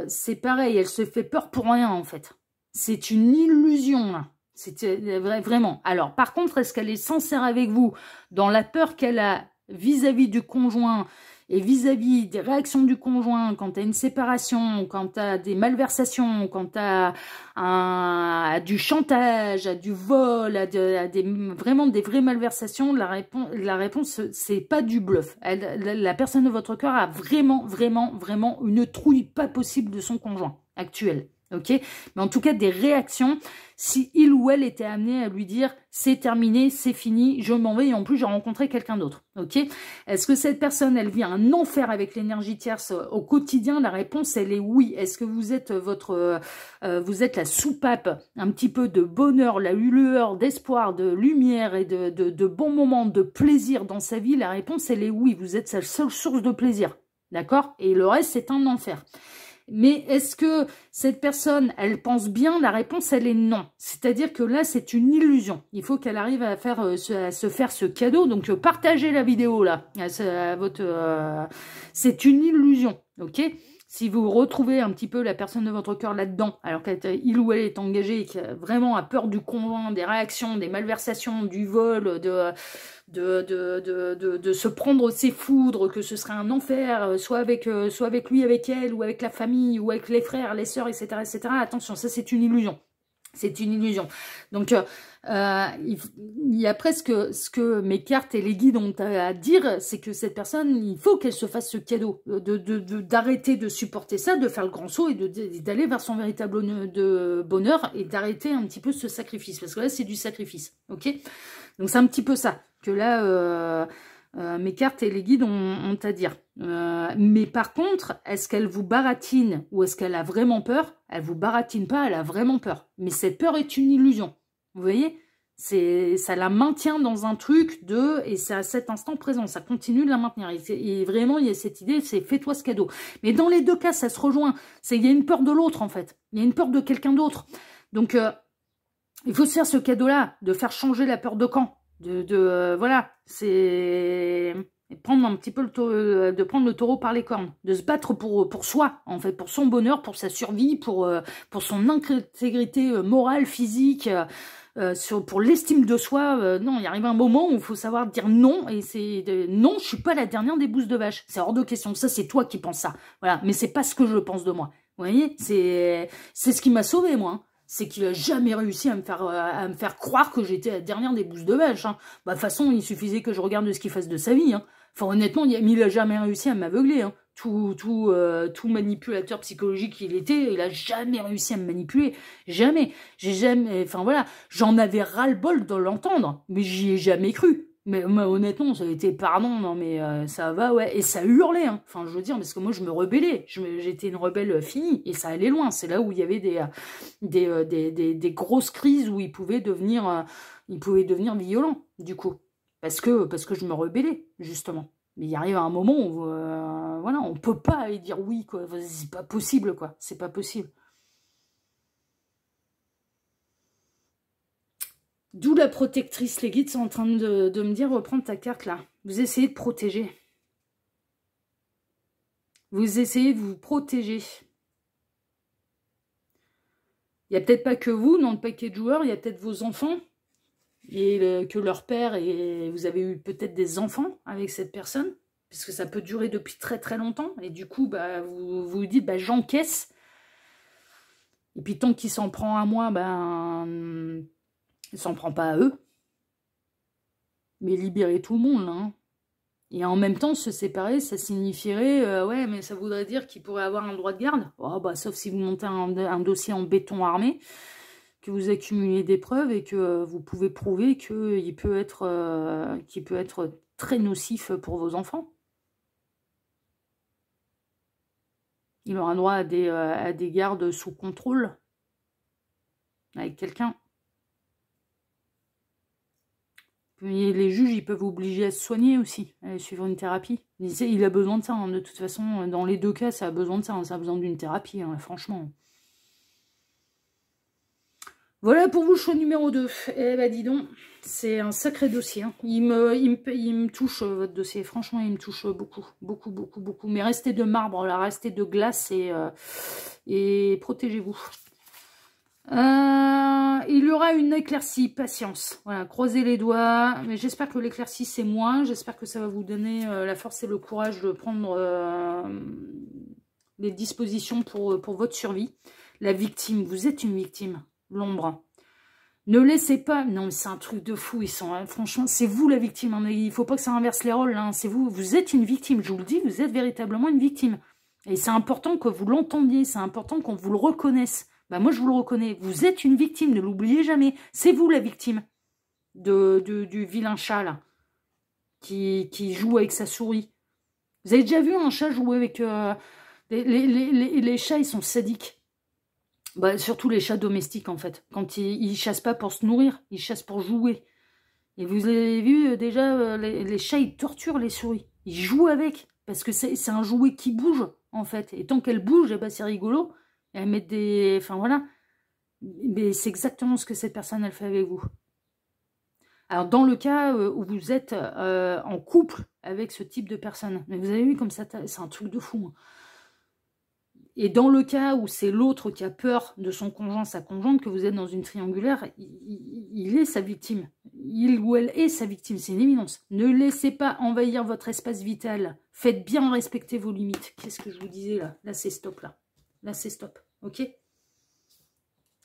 c'est pareil, elle se fait peur pour rien en fait. C'est une illusion là. C'est vraiment. Alors par contre, est-ce qu'elle est sincère avec vous dans la peur qu'elle a vis-à-vis du conjoint et vis-à-vis des réactions du conjoint, quand tu as une séparation, quand tu as des malversations, quand tu as du chantage, à du vol, vraiment des vraies malversations, la réponse c'est pas du bluff. La personne de votre cœur a vraiment, vraiment, vraiment une trouille pas possible de son conjoint actuel. Ok, mais en tout cas des réactions, si il ou elle était amené à lui dire c'est terminé, c'est fini, je m'en vais et en plus j'ai rencontré quelqu'un d'autre. Ok, est-ce que cette personne elle vit un enfer avec l'énergie tierce au quotidien? La réponse elle est oui. Est-ce que vous êtes vous êtes la soupape un petit peu de bonheur, la lueur d'espoir, de lumière et de bons moments, de plaisir dans sa vie? La réponse elle est oui. Vous êtes sa seule source de plaisir, d'accord? Et le reste c'est un enfer. Mais est-ce que cette personne, elle pense bien? La réponse, elle est non. C'est-à-dire que là, c'est une illusion. Il faut qu'elle arrive à se faire ce cadeau. Donc, partagez la vidéo, là. C'est une illusion, ok? Si vous retrouvez un petit peu la personne de votre cœur là-dedans, alors qu'il ou elle est engagé et qu'il vraiment a peur du conjoint, des réactions, des malversations, du vol, de se prendre ses foudres, que ce serait un enfer, soit avec lui, avec elle, ou avec la famille, ou avec les frères, les sœurs, etc., etc. Attention, ça c'est une illusion. C'est une illusion. Donc, il y a presque ce que mes cartes et les guides ont à dire, c'est que cette personne, il faut qu'elle se fasse ce cadeau, d'arrêter de supporter ça, de faire le grand saut et d'aller vers son véritable bonheur et d'arrêter un petit peu ce sacrifice. Parce que là, c'est du sacrifice. Ok? Donc, c'est un petit peu ça que là... mes cartes et les guides ont à dire. Mais par contre, est-ce qu'elle vous baratine ou est-ce qu'elle a vraiment peur? Elle vous baratine pas, elle a vraiment peur. Mais cette peur est une illusion. Vous voyez? Ça la maintient dans un truc et c'est à cet instant présent. Ça continue de la maintenir. Et vraiment, il y a cette idée, c'est fais-toi ce cadeau. Mais dans les deux cas, ça se rejoint. Il y a une peur de l'autre, en fait. Il y a une peur de quelqu'un d'autre. Donc, il faut se faire ce cadeau-là, de faire changer la peur de camp. Voilà, c'est prendre un petit peu de prendre le taureau par les cornes, de se battre pour soi, en fait, pour son bonheur, pour sa survie, pour son intégrité morale, physique, pour l'estime de soi. Non, il arrive un moment où il faut savoir dire non, et non, je suis pas la dernière des bousses de vache, c'est hors de question. Ça, c'est toi qui penses ça, voilà, mais c'est pas ce que je pense de moi. Vous voyez, c'est ce qui m'a sauvé, moi. Hein. C'est qu'il a jamais réussi à me faire croire que j'étais la dernière des bousses de vache. Hein. Bah, de toute façon, il suffisait que je regarde ce qu'il fasse de sa vie. Hein. Enfin, honnêtement, il a jamais réussi à m'aveugler. Hein. Tout manipulateur psychologique qu'il était, il a jamais réussi à me manipuler. Jamais. J'ai jamais... Enfin, voilà. J'en avais ras-le-bol de l'entendre, mais j'y ai jamais cru. Mais honnêtement, ça a été, pardon, non mais ça va, ouais. Et ça hurlait, hein. Enfin, je veux dire, parce que moi, je me rebellais. J'étais une rebelle finie. Et ça allait loin. C'est là où il y avait des grosses crises où il pouvait devenir violent, du coup. Parce que je me rebellais, justement. Mais il arrive à un moment où, voilà, on peut pas aller dire oui, quoi. C'est pas possible, quoi. C'est pas possible. D'où la protectrice. Les guides sont en train de me dire, reprendre ta carte, là. Vous essayez de protéger. Vous essayez de vous protéger. Il n'y a peut-être pas que vous, dans le paquet de joueurs, il y a peut-être vos enfants. Et que leur père, et vous avez eu peut-être des enfants avec cette personne. Puisque ça peut durer depuis très très longtemps. Et du coup, bah, vous vous dites, bah, j'encaisse. Et puis tant qu'il s'en prend à moi, ben, il s'en prend pas à eux. Mais libérer tout le monde, là. Hein. Et en même temps, se séparer, ça signifierait, ouais, mais ça voudrait dire qu'il pourrait avoir un droit de garde. Oh, bah, sauf si vous montez un dossier en béton armé, que vous accumulez des preuves et que vous pouvez prouver qu'il peut être très nocif pour vos enfants. Il aura droit à des gardes sous contrôle avec quelqu'un. Et les juges, ils peuvent obliger à se soigner aussi, à suivre une thérapie. Il a besoin de ça, hein. De toute façon, dans les deux cas, ça a besoin de ça, hein. Ça a besoin d'une thérapie, hein, franchement. Voilà pour vous, choix numéro 2. Eh ben dis donc, c'est un sacré dossier. Hein. Il me touche, votre dossier. Franchement, il me touche beaucoup, beaucoup, beaucoup, beaucoup. Mais restez de marbre, là, restez de glace et protégez-vous. Il y aura une éclaircie, patience. Voilà, croisez les doigts. Mais j'espère que l'éclaircie, c'est moi. J'espère que ça va vous donner la force et le courage de prendre les dispositions pour votre survie. La victime, vous êtes une victime. L'ombre. Ne laissez pas... Non, mais c'est un truc de fou. Ils sont, franchement, c'est vous la victime. Hein. Il ne faut pas que ça inverse les rôles. Hein. C'est vous. Vous êtes une victime. Je vous le dis, vous êtes véritablement une victime. Et c'est important que vous l'entendiez. C'est important qu'on vous le reconnaisse. Bah moi, je vous le reconnais. Vous êtes une victime, ne l'oubliez jamais. C'est vous la victime du vilain chat, là, qui joue avec sa souris. Vous avez déjà vu un chat jouer avec... les chats, ils sont sadiques. Bah, surtout les chats domestiques, en fait. Quand ils chassent pas pour se nourrir, ils chassent pour jouer. Et vous avez vu, déjà, les chats, ils torturent les souris. Ils jouent avec, parce que c'est un jouet qui bouge, en fait. Et tant qu'elle bouge, eh ben, c'est rigolo. Elle met des... Enfin, voilà. Mais c'est exactement ce que cette personne, elle fait avec vous. Alors, dans le cas où vous êtes en couple avec ce type de personne, mais vous avez vu comme ça, c'est un truc de fou. Hein. Et dans le cas où c'est l'autre qui a peur de son conjoint, sa conjointe, que vous êtes dans une triangulaire, il est sa victime. Il ou elle est sa victime, c'est une évidence. Ne laissez pas envahir votre espace vital. Faites bien respecter vos limites. Qu'est-ce que je vous disais là? Là, c'est stop, là. Là, c'est stop. Ok?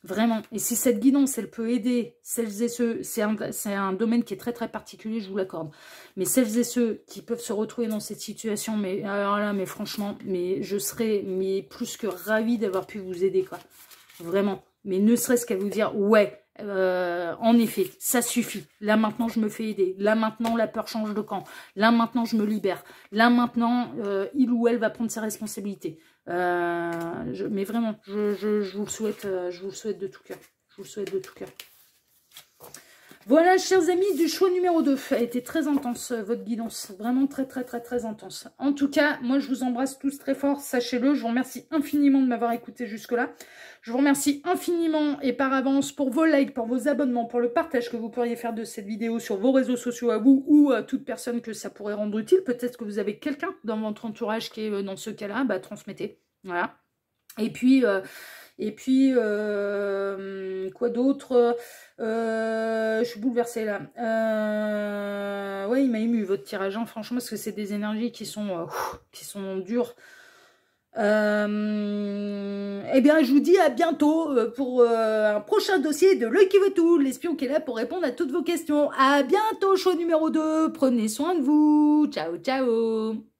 Vraiment. Et si cette guidance, elle peut aider celles et ceux, c'est un domaine qui est très très particulier, je vous l'accorde. Mais celles et ceux qui peuvent se retrouver dans cette situation, mais alors là, mais franchement, mais je serais plus que ravie d'avoir pu vous aider, quoi. Vraiment. Mais ne serait-ce qu'à vous dire, ouais, en effet, ça suffit. Là maintenant, je me fais aider. Là maintenant, la peur change de camp. Là maintenant, je me libère. Là maintenant, il ou elle va prendre ses responsabilités. Mais vraiment, je vous le souhaite de tout cœur. Je vous le souhaite de tout cœur. Voilà, chers amis, du choix numéro 2. A été très intense, votre guidance. Vraiment très, très, très, très intense. En tout cas, moi, je vous embrasse tous très fort. Sachez-le, je vous remercie infiniment de m'avoir écouté jusque-là. Je vous remercie infiniment et par avance pour vos likes, pour vos abonnements, pour le partage que vous pourriez faire de cette vidéo sur vos réseaux sociaux à vous ou à toute personne que ça pourrait rendre utile. Peut-être que vous avez quelqu'un dans votre entourage qui est dans ce cas-là. Bah, transmettez. Voilà. Et puis quoi d'autre? Je suis bouleversée là. Ouais, il m'a ému votre tirage, hein, franchement, parce que c'est des énergies qui sont dures. Eh bien, je vous dis à bientôt pour un prochain dossier de L'Œil qui voit tout, l'espion qui est là pour répondre à toutes vos questions. À bientôt, choix numéro 2. Prenez soin de vous. Ciao, ciao.